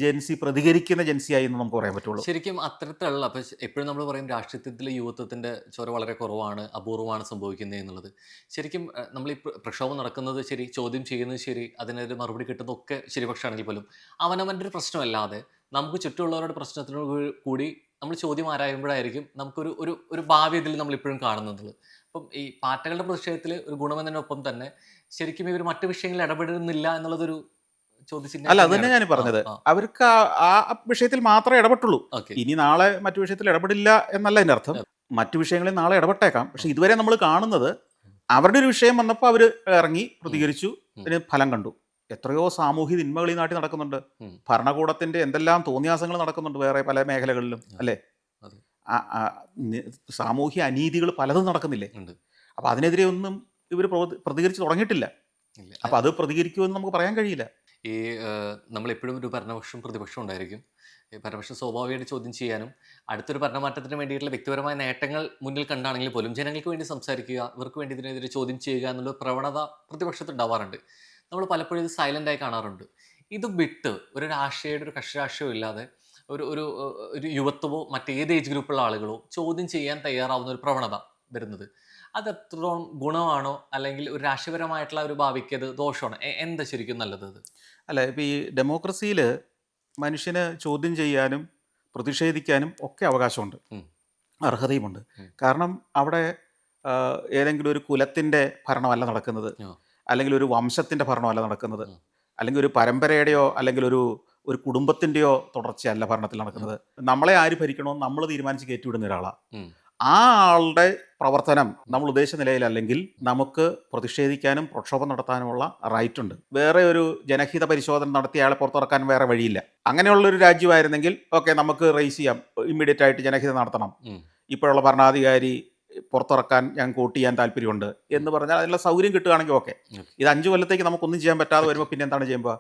ജെൻസി പ്രതികരിക്കുന്ന ജെൻസിയായി എന്ന് നമുക്ക് പറയാൻ പറ്റുള്ളൂ. ശരിക്കും അത്തരത്തിലുള്ള അപ്പം എപ്പോഴും നമ്മൾ പറയും രാഷ്ട്രീയത്തിലെ യുവത്വത്തിൻ്റെ ചോര വളരെ കുറവാണ്, അപൂർവമാണ് സംഭവിക്കുന്നത് എന്നുള്ളത്. ശരിക്കും നമ്മൾ ഈ പ്രക്ഷോഭം നടക്കുന്നത് ശരി, ചോദ്യം ചെയ്യുന്നത് ശരി, അതിനൊരു മറുപടി കിട്ടുന്നതൊക്കെ ശരിപക്ഷമാണെങ്കിൽ പോലും അവനവൻ്റെ ഒരു പ്രശ്നമല്ലാതെ നമുക്ക് ചുറ്റുമുള്ളവരുടെ പ്രശ്നത്തിനോട് കൂടി നമ്മൾ ചോദ്യം ആരായുമ്പോഴായിരിക്കും നമുക്കൊരു ഒരു ഒരു ഭാവി ഇതിൽ നമ്മളിപ്പോഴും കാണുന്നത്. അപ്പം ഈ പാർട്ടികളുടെ പ്രതിഷേധത്തിൽ ഒരു ഗുണമെന്നതിനൊപ്പം തന്നെ ശരിക്കും ഇവർ മറ്റു വിഷയങ്ങളിൽ ഇടപെടുന്നില്ല എന്നുള്ളതൊരു ചോദ്യചിഹ്നം അല്ല, അത് തന്നെ തന്നെയാണ്. ഞാൻ പറഞ്ഞത്. ആ അവർക്ക് ആ വിഷയത്തിൽ മാത്രമേ ഇടപെട്ടുള്ളൂ. ഓക്കെ. ഇനി നാളെ മറ്റു വിഷയത്തിൽ ഇടപെടില്ല എന്നല്ല എൻ്റെ അർത്ഥം. മറ്റു വിഷയങ്ങളിൽ നാളെ ഇടപെട്ടേക്കാം. പക്ഷെ ഇതുവരെ നമ്മൾ കാണുന്നത് അവരുടെ ഒരു വിഷയം വന്നപ്പോൾ അവർ ഇറങ്ങി പ്രതികരിച്ചു, അതിന് ഫലം കണ്ടു. എത്രയോ സാമൂഹ്യ തിന്മകൾ ഈ നാട്ടിൽ നടക്കുന്നുണ്ട്. ഭരണകൂടത്തിന്റെ എന്തെല്ലാം തോന്നിയാസങ്ങൾ നടക്കുന്നുണ്ട് വേറെ പല മേഖലകളിലും, അല്ലേ? അതെ. സാമൂഹ്യ അനീതികൾ പലതും നടക്കുന്നില്ലേ? ഉണ്ട്. അപ്പം അതിനെതിരെ ഒന്നും ഇവർ പ്രതികരിച്ച് തുടങ്ങിയിട്ടില്ല. ഇല്ല. അപ്പം അത് പ്രതികരിക്കുമെന്ന് നമുക്ക് പറയാൻ കഴിയില്ല. ഈ നമ്മളെപ്പോഴും ഒരു ഭരണപക്ഷം പ്രതിപക്ഷം ഉണ്ടായിരിക്കും. ഈ ഭരണപക്ഷം സ്വാഭാവികമായിട്ട് ചോദ്യം ചെയ്യാനും അടുത്തൊരു ഭരണമാറ്റത്തിന് വേണ്ടിയിട്ടുള്ള വ്യക്തിപരമായ നേട്ടങ്ങൾ മുന്നിൽ കണ്ടാണെങ്കിൽ പോലും ജനങ്ങൾക്ക് വേണ്ടി സംസാരിക്കുക, ഇവർക്ക് വേണ്ടി ഇതിനെതിരെ ചോദ്യം ചെയ്യുക എന്നുള്ള പ്രവണത പ്രതിപക്ഷത്ത് ഉണ്ടാവാറുണ്ട്. നമ്മൾ പലപ്പോഴും ഇത് സൈലൻ്റായി കാണാറുണ്ട്. ഇത് വിട്ട് ഒരു രാഷ്ട്രീയയുടെ ഒരു കക്ഷി രാഷ്ട്രീയം ഇല്ലാതെ ഒരു ഒരു ഒരു യുവത്വമോ മറ്റേത് ഏജ് ഗ്രൂപ്പുള്ള ആളുകളോ ചോദ്യം ചെയ്യാൻ തയ്യാറാവുന്ന ഒരു പ്രവണത വരുന്നത് അത് എത്രത്തോളം ഗുണമാണോ അല്ലെങ്കിൽ ഒരു രാഷ്ട്രീയപരമായിട്ടുള്ള ഒരു ഭാവിക്ക് അത് ദോഷമാണോ? എന്താ ശരിക്കും നല്ലത് അത്? അല്ല, ഇപ്പം ഈ ഡെമോക്രസിയിൽ മനുഷ്യന് ചോദ്യം ചെയ്യാനും പ്രതിഷേധിക്കാനും ഒക്കെ അവകാശമുണ്ട്, ഉം. അർഹതയുമുണ്ട്. ഉം. കാരണം അവിടെ ഏതെങ്കിലും ഒരു കുലത്തിൻ്റെ ഭരണമല്ല നടക്കുന്നത്, ആ. അല്ലെങ്കിൽ ഒരു വംശത്തിൻ്റെ ഭരണമല്ല നടക്കുന്നത്, ഉം. അല്ലെങ്കിൽ ഒരു പരമ്പരയുടെയോ അല്ലെങ്കിൽ ഒരു കുടുംബത്തിൻ്റെയോ തുടർച്ചയല്ല ഭരണത്തിൽ നടക്കുന്നത്. നമ്മളെ ആര് ഭരിക്കണമെന്ന് നമ്മൾ തീരുമാനിച്ച് കയറ്റിവിടുന്ന ഒരാളാണ്. ഉം. ആ ആളുടെ പ്രവർത്തനം നമ്മൾ ഉദ്ദേശിച്ച നിലയിലല്ലെങ്കിൽ നമുക്ക് പ്രതിഷേധിക്കാനും പ്രക്ഷോഭം നടത്താനുമുള്ള റൈറ്റ് ഉണ്ട്. വേറെ ഒരു ജനഹിത പരിശോധന നടത്തി അയാളെ പുറത്തിറക്കാൻ വേറെ വഴിയില്ല. അങ്ങനെയുള്ളൊരു രാജ്യമായിരുന്നെങ്കിൽ ഓക്കെ, നമുക്ക് റേസ് ചെയ്യാം, ഇമ്മീഡിയറ്റ് ആയിട്ട് ജനഹിതം നടത്തണം, ഉം. ഇപ്പോഴുള്ള ഭരണാധികാരി പുറത്തിറക്കാൻ ഞങ്ങൾക്ക് വോട്ട് ചെയ്യാൻ താല്പര്യമുണ്ട് എന്ന് പറഞ്ഞാൽ അതിനുള്ള സൗകര്യം കിട്ടുകയാണെങ്കിൽ ഓക്കെ. ഓക്കെ. ഇത് 5 കൊല്ലത്തേക്ക് നമുക്കൊന്നും ചെയ്യാൻ പറ്റാതെ വരുമ്പോൾ പിന്നെ എന്താണ് ചെയ്യുമ്പോൾ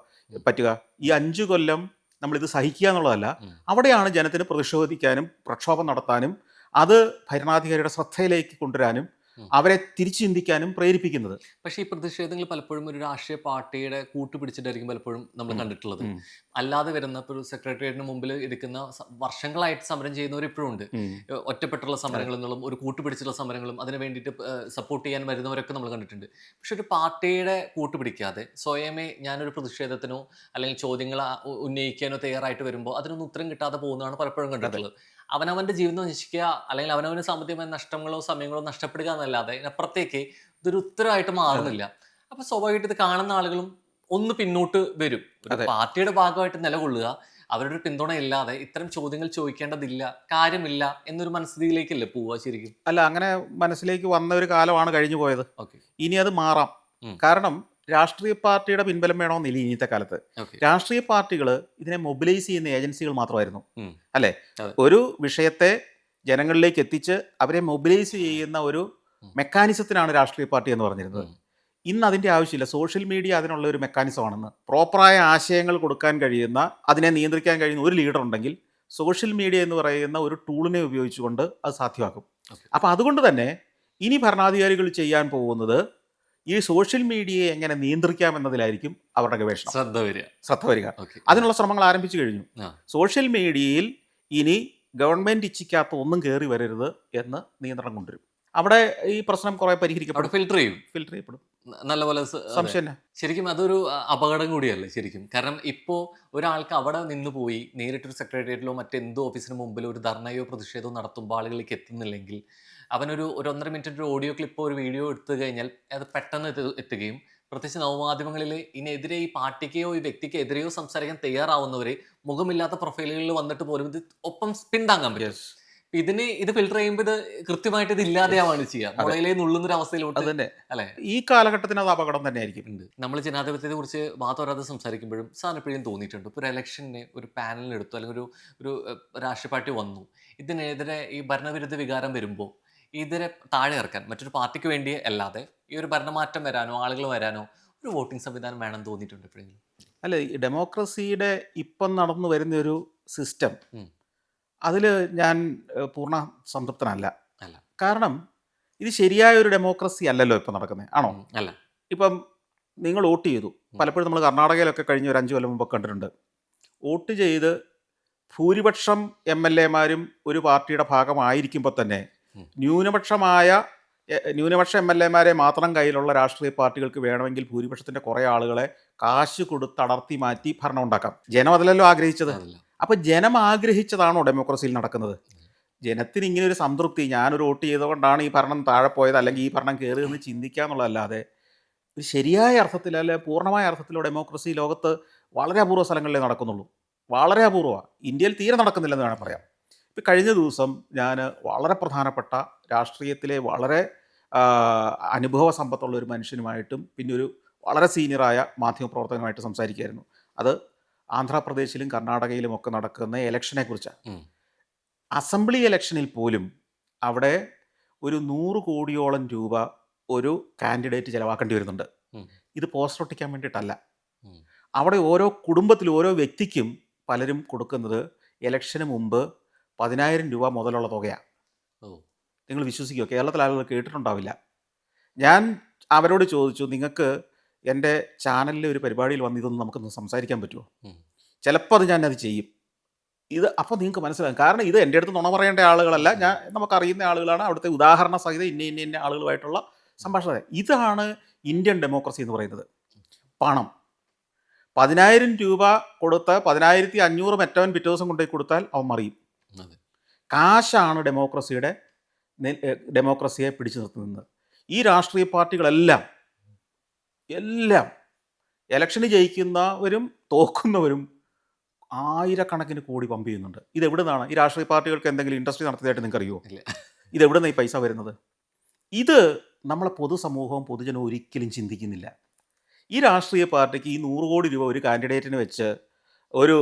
പറ്റുക? ഈ 5 കൊല്ലം നമ്മളിത് സഹിക്കുക എന്നുള്ളതല്ല, ഉം. അവിടെയാണ് ജനത്തിന് പ്രതിഷേധിക്കാനും പ്രക്ഷോഭം നടത്താനും അത് ഭരണാധികാരിയുടെ ശ്രദ്ധയിലേക്ക് കൊണ്ടുവരാനും ഉം. അവരെ തിരിച്ചു ചിന്തിക്കാനും പ്രേരിപ്പിക്കുന്നത്. പക്ഷേ ഈ പ്രതിഷേധങ്ങൾ പലപ്പോഴും ഒരു രാഷ്ട്രീയ പാർട്ടിയുടെ കൂട്ടുപിടിച്ചിട്ടായിരിക്കും പലപ്പോഴും നമ്മൾ ഉം. കണ്ടിട്ടുള്ളത്. ഉം. അല്ലാതെ വരുന്ന ഇപ്പോൾ ഒരു സെക്രട്ടേറിയറ്റിന് മുമ്പിൽ ഇരിക്കുന്ന വർഷങ്ങളായിട്ട് സമരം ചെയ്യുന്നവർ ഇപ്പോഴും ഉണ്ട്. ഉം. ഒറ്റപ്പെട്ടുള്ള സമരങ്ങളിൽ നിന്നും ഒരു കൂട്ടുപിടിച്ചുള്ള സമരങ്ങളും അതിന് വേണ്ടിയിട്ട് സപ്പോർട്ട് ചെയ്യാൻ വരുന്നവരൊക്കെ നമ്മൾ കണ്ടിട്ടുണ്ട്. പക്ഷെ ഒരു പാർട്ടിയുടെ കൂട്ടുപിടിക്കാതെ സ്വയമേ ഞാനൊരു പ്രതിഷേധത്തിനോ അല്ലെങ്കിൽ ചോദ്യങ്ങൾ ഉന്നയിക്കാനോ തയ്യാറായിട്ട് വരുമ്പോൾ അതിനൊന്നും ഉത്തരം കിട്ടാതെ പോകുന്നതാണ് പലപ്പോഴും കണ്ടിട്ടുള്ളത്. അവനവൻ്റെ ജീവിതം നശിക്കുക അല്ലെങ്കിൽ അവനവന് സാമ്പത്തികമായ നഷ്ടങ്ങളോ സമയങ്ങളോ നഷ്ടപ്പെടുക എന്നല്ലാതെ ഇതിനപ്പുറത്തേക്ക് ഇതൊരു ഉത്തരവായിട്ട് മാറുന്നില്ല. അപ്പൊ സ്വാഭാവികമായിട്ട് ഇത് കാണുന്ന ആളുകളും ഒന്ന് പിന്നോട്ട് വരും. ഒരു അതെ. പാർട്ടിയുടെ ഭാഗമായിട്ട് നിലകൊള്ളുക, അവരുടെ ഒരു പിന്തുണ ഇല്ലാതെ ഇത്തരം ചോദ്യങ്ങൾ ചോദിക്കേണ്ടതില്ല, കാര്യമില്ല എന്നൊരു മനസ്ഥിതിയിലേക്കല്ലേ പോവുക ശരിക്കും? അല്ല, അങ്ങനെ മനസ്സിലേക്ക് വന്ന ഒരു കാലമാണ് കഴിഞ്ഞു പോയത്. ഓക്കെ. ഇനി അത് മാറാം. ഉം. കാരണം രാഷ്ട്രീയ പാർട്ടിയുടെ പിൻബലം വേണമെന്നില്ല ഇന്നത്തെ കാലത്ത്. ഓക്കെ. രാഷ്ട്രീയ പാർട്ടികൾ ഇതിനെ മൊബിലൈസ് ചെയ്യുന്ന ഏജൻസികൾ മാത്രമായിരുന്നു, ഉം. അല്ലേ? അതെ. ഒരു വിഷയത്തെ ജനങ്ങളിലേക്ക് എത്തിച്ച് അവരെ മൊബിലൈസ് ചെയ്യുന്ന ഒരു മെക്കാനിസത്തിനാണ് രാഷ്ട്രീയ പാർട്ടി എന്ന് പറഞ്ഞിരുന്നത്. ഉം. ഇന്ന് അതിൻ്റെ ആവശ്യമില്ല. സോഷ്യൽ മീഡിയ അതിനുള്ള ഒരു മെക്കാനിസമാണെന്ന്. പ്രോപ്പറായ ആശയങ്ങൾ കൊടുക്കാൻ കഴിയുന്ന, അതിനെ നിയന്ത്രിക്കാൻ കഴിയുന്ന ഒരു ലീഡർ ഉണ്ടെങ്കിൽ സോഷ്യൽ മീഡിയ എന്ന് പറയുന്ന ഒരു ടൂളിനെ ഉപയോഗിച്ചുകൊണ്ട് അത് സാധ്യമാക്കും. ഓക്കെ. അപ്പോൾ അതുകൊണ്ട് തന്നെ ഇനി ഭരണാധികാരികൾ ചെയ്യാൻ പോകുന്നത് ഈ സോഷ്യൽ മീഡിയയെ എങ്ങനെ നിയന്ത്രിക്കാം എന്നതിലായിരിക്കും അവരുടെ ഗവേഷണം, ശ്രദ്ധ വരിക. ഓക്കെ. അതിനുള്ള ശ്രമങ്ങൾ ആരംഭിച്ചു കഴിഞ്ഞു. ആ. സോഷ്യൽ മീഡിയയിൽ ഇനി ഗവൺമെൻറ് ഇച്ഛിക്കാത്ത ഒന്നും കയറി വരരുത് എന്ന് നിയന്ത്രണം കൊണ്ടുവരും. അവിടെ ഈ പ്രശ്നം കുറേ അവിടെ പരിഹരിക്കപ്പെടും, ഫിൽട്ടർ ചെയ്യും ഫിൽട്ടർ ചെയ്യപ്പെടും. നല്ലപോലെ. സംശയം. ശരിക്കും അതൊരു അപകടം കൂടിയല്ലേ ശരിക്കും? കാരണം ഇപ്പോൾ ഒരാൾക്ക് അവിടെ നിന്ന് പോയി നേരിട്ടൊരു സെക്രട്ടേറിയറ്റിലോ മറ്റെന്തോ ഓഫീസിന് മുമ്പിൽ ഒരു ധർണയോ പ്രതിഷേധമോ നടത്തുമ്പോൾ ആളുകളിലേക്ക് എത്തുന്നില്ലെങ്കിൽ അവനൊരു 1.5 മിനിറ്റ് ഒരു ഓഡിയോ ക്ലിപ്പോ ഒരു വീഡിയോ എടുത്തു കഴിഞ്ഞാൽ അത് പെട്ടെന്ന് എത്തുകയും പ്രത്യേകിച്ച് നവമാധ്യമങ്ങളിൽ ഇതിനെതിരെ ഈ പാർട്ടിക്കോ ഈ വ്യക്തിക്ക് എതിരെയോ സംസാരിക്കാൻ തയ്യാറാവുന്നവരെ മുഖമില്ലാത്ത പ്രൊഫൈലുകളിൽ വന്നിട്ട് പോലും ഇത് ഒപ്പം പിന്താങ്ങാൻ പറ്റും. ഇത് ഫിൽട്ടർ ചെയ്യുമ്പോൾ ഇത് കൃത്യമായിട്ട് ഇത് ഇല്ലാതെയാവാണ് ചെയ്യുക, മുളയിലേ നുള്ളുന്നൊരു അവസ്ഥയിലോട്ട്, അതന്നെ അല്ലേ? ഈ കാലഘട്ടത്തിന് അത് അപകടം തന്നെയായിരിക്കും. നമ്മൾ ജനാധിപത്യത്തെ കുറിച്ച് മാത്രമല്ലാതെ സംസാരിക്കുമ്പോഴും സാറിന് എപ്പോഴും തോന്നിയിട്ടുണ്ട്, ഇപ്പോൾ ഒരു ഇലക്ഷനെ ഒരു പാനലിനെടുത്തു അല്ലെങ്കിൽ ഒരു രാഷ്ട്രീയ പാർട്ടി വന്നു, ഇതിനെതിരെ ഈ ഭരണവിരുദ്ധ വികാരം വരുമ്പോൾ ഇതിനെ താഴെ ഇറക്കാൻ മറ്റൊരു പാർട്ടിക്ക് വേണ്ടി അല്ലാതെ ഈ ഒരു ഭരണമാറ്റം വരാനോ ആളുകൾ വരാനോ ഒരു വോട്ടിംഗ് സംവിധാനം വേണമെന്ന് തോന്നിയിട്ടുണ്ട് എപ്പോഴെങ്കിലും? അല്ല, ഈ ഡെമോക്രസിയുടെ ഇപ്പം നടന്നു വരുന്ന ഒരു സിസ്റ്റം, ഉം. അതിൽ ഞാൻ പൂർണ്ണ സംതൃപ്തനല്ല. അല്ല. കാരണം ഇത് ശരിയായ ഒരു ഡെമോക്രസി അല്ലല്ലോ ഇപ്പം നടക്കുന്നത്, ആണോ? അല്ല. ഇപ്പം നിങ്ങൾ വോട്ട് ചെയ്തു. പലപ്പോഴും നമ്മൾ കർണാടകയിലൊക്കെ കഴിഞ്ഞ ഒരു 5 കൊല്ലം മുമ്പ് കണ്ടിട്ടുണ്ട്. വോട്ട് ചെയ്ത് ഭൂരിപക്ഷം എം എൽ എമാരും ഒരു പാർട്ടിയുടെ ഭാഗമായിരിക്കുമ്പോൾ തന്നെ ഉം. ന്യൂനപക്ഷ എം എൽ എമാരെ മാത്രം കയ്യിലുള്ള രാഷ്ട്രീയ പാർട്ടികൾക്ക് വേണമെങ്കിൽ ഭൂരിപക്ഷത്തിൻ്റെ കുറേ ആളുകളെ കാശ് കൊടുത്ത് അടർത്തി മാറ്റി ഭരണം ഉണ്ടാക്കാം. ജനം അതിലല്ലോ ആഗ്രഹിച്ചത്. അതല്ല. അപ്പം ജനം ആഗ്രഹിച്ചതാണോ ഡെമോക്രസിയിൽ നടക്കുന്നത്? ജനത്തിന് ഇങ്ങനെ ഒരു സംതൃപ്തി, ഞാനൊരു വോട്ട് ചെയ്തുകൊണ്ടാണ് ഈ ഭരണം താഴെ പോയത് അല്ലെങ്കിൽ ഈ ഭരണം കയറിയെന്ന് ചിന്തിക്കുക എന്നുള്ളതല്ലാതെ ഒരു ശരിയായ അർത്ഥത്തിൽ അല്ലെ പൂർണ്ണമായ അർത്ഥത്തിലോ ഡെമോക്രസി ലോകത്ത് വളരെ അപൂർവ സ്ഥലങ്ങളിലേ നടക്കുന്നുള്ളൂ. വളരെ അപൂർവമാണ്. ഇന്ത്യയിൽ തീരെ നടക്കുന്നില്ലെന്ന് വേണം പറയാം. ഇപ്പം കഴിഞ്ഞ ദിവസം ഞാൻ വളരെ പ്രധാനപ്പെട്ട രാഷ്ട്രീയത്തിലെ വളരെ അനുഭവ സമ്പത്തുള്ള ഒരു മനുഷ്യനുമായിട്ടും പിന്നെ ഒരു വളരെ സീനിയറായ മാധ്യമപ്രവർത്തകനുമായിട്ട് സംസാരിക്കുകയായിരുന്നു. അത് ആന്ധ്രാപ്രദേശിലും കർണാടകയിലും ഒക്കെ നടക്കുന്ന ഇലക്ഷനെ കുറിച്ചാണ്. ഉം. അസംബ്ലി ഇലക്ഷനിൽ പോലും അവിടെ ഒരു 100 കോടിയോളം രൂപ ഒരു കാൻഡിഡേറ്റ് ചിലവാക്കേണ്ടി വരുന്നുണ്ട്. ഉം. ഇത് പോസ്റ്റർ ഒട്ടിക്കാൻ വേണ്ടിയിട്ടല്ല. ഉം. അവിടെ ഓരോ കുടുംബത്തിലും ഓരോ വ്യക്തിക്കും പലരും കൊടുക്കുന്നത് ഇലക്ഷന് മുമ്പ് 10,000 രൂപ മുതലുള്ള തുകയാണ്. ഓ. നിങ്ങൾ വിശ്വസിക്കുമോ? കേരളത്തിലെ ആളുകൾ കേട്ടിട്ടുണ്ടാവില്ല. ഞാൻ അവരോട് ചോദിച്ചു, നിങ്ങൾക്ക് എൻ്റെ ചാനലിലെ ഒരു പരിപാടിയിൽ വന്ന് ഇതൊന്ന് നമുക്കൊന്ന് സംസാരിക്കാൻ പറ്റുമോ? ഉം. ചിലപ്പോൾ ഞാനത് ചെയ്യും. ഇത് അപ്പോൾ നിങ്ങൾക്ക് മനസ്സിലാകും. കാരണം ഇത് എൻ്റെ അടുത്ത് നുണ പറയേണ്ട ആളുകളല്ല, നമുക്കറിയുന്ന ആളുകളാണ്. അവിടുത്തെ ഉദാഹരണ സഹിതം ഇന്ന ആളുകളുമായിട്ടുള്ള സംഭാഷണം. ഇതാണ് ഇന്ത്യൻ ഡെമോക്രസി എന്ന് പറയുന്നത്. പണം 10,000 രൂപ കൊടുത്ത് 10,500 മറ്റവൻ പിറ്റേ ദിവസം കൊണ്ടുപോയി കൊടുത്താൽ അവൻ മറിയും. അതെ. കാശാണ് ഡെമോക്രസിയെ പിടിച്ചു നിർത്തുന്നത്. ഈ രാഷ്ട്രീയ പാർട്ടികളെല്ലാം ഇലക്ഷന് ജയിക്കുന്നവരും തോക്കുന്നവരും ആയിരക്കണക്കിന് കോടി പമ്പ് ചെയ്യുന്നുണ്ട്. ഇതെവിടെ നിന്നാണ്? ഈ രാഷ്ട്രീയ പാർട്ടികൾക്ക് എന്തെങ്കിലും ഇൻഡസ്ട്രി നടത്തിയതായിട്ട് നിങ്ങൾക്ക് അറിയുമോ? ഇല്ല. ഇതെവിടെ നിന്നാണ് ഈ പൈസ വരുന്നത്? ഇത് നമ്മളെ പൊതുസമൂഹവും പൊതുജനവും ഒരിക്കലും ചിന്തിക്കുന്നില്ല. ഈ രാഷ്ട്രീയ പാർട്ടിക്ക് ഈ 100 കോടി രൂപ ഒരു കാൻഡിഡേറ്റിന് വെച്ച് ഒരു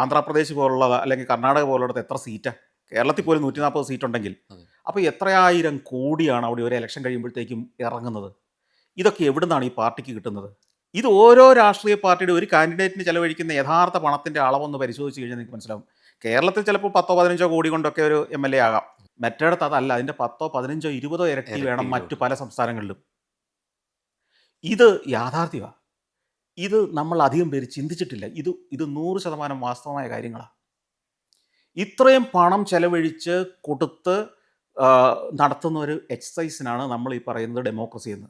ആന്ധ്രാപ്രദേശ് പോലുള്ള അല്ലെങ്കിൽ കർണാടക പോലുള്ളത് എത്ര സീറ്റാണ്? കേരളത്തിൽ പോലും 140 സീറ്റ് ഉണ്ടെങ്കിൽ അതെ. അപ്പോൾ എത്രയായിരം കോടിയാണ് അവിടെ ഒരു ഇലക്ഷൻ കഴിയുമ്പോഴത്തേക്കും ഇറങ്ങുന്നത്? ഇതൊക്കെ എവിടെ നിന്നാണ് ഈ പാർട്ടിക്ക് കിട്ടുന്നത്? ഇത് ഓരോ രാഷ്ട്രീയ പാർട്ടിയുടെ ഒരു കാൻഡിഡേറ്റിന് ചെലവഴിക്കുന്ന യഥാർത്ഥ പണത്തിൻ്റെ അളവൊന്ന് പരിശോധിച്ച് കഴിഞ്ഞാൽ നിങ്ങൾക്ക് മനസ്സിലാവും. കേരളത്തിൽ ചിലപ്പോൾ 10-15 കോടി കൊണ്ടൊക്കെ ഒരു എം എൽ എ ആകാം. മറ്റിടത്ത് അതല്ല, അതിൻ്റെ 10-15-20 ഇരട്ടി വേണം മറ്റു പല സംസ്ഥാനങ്ങളിലും. ഇത് യാഥാർത്ഥ്യമാണ്. ഇത് നമ്മൾ അധികം പേര് ചിന്തിച്ചിട്ടില്ല. ഇത് 100% വാസ്തവമായ കാര്യങ്ങളാണ്. ഇത്രയും പണം ചെലവഴിച്ച് കൊടുത്ത് നടത്തുന്ന ഒരു എക്സസൈസിനാണ് നമ്മൾ ഈ പറയുന്നത് ഡെമോക്രസി എന്ന്.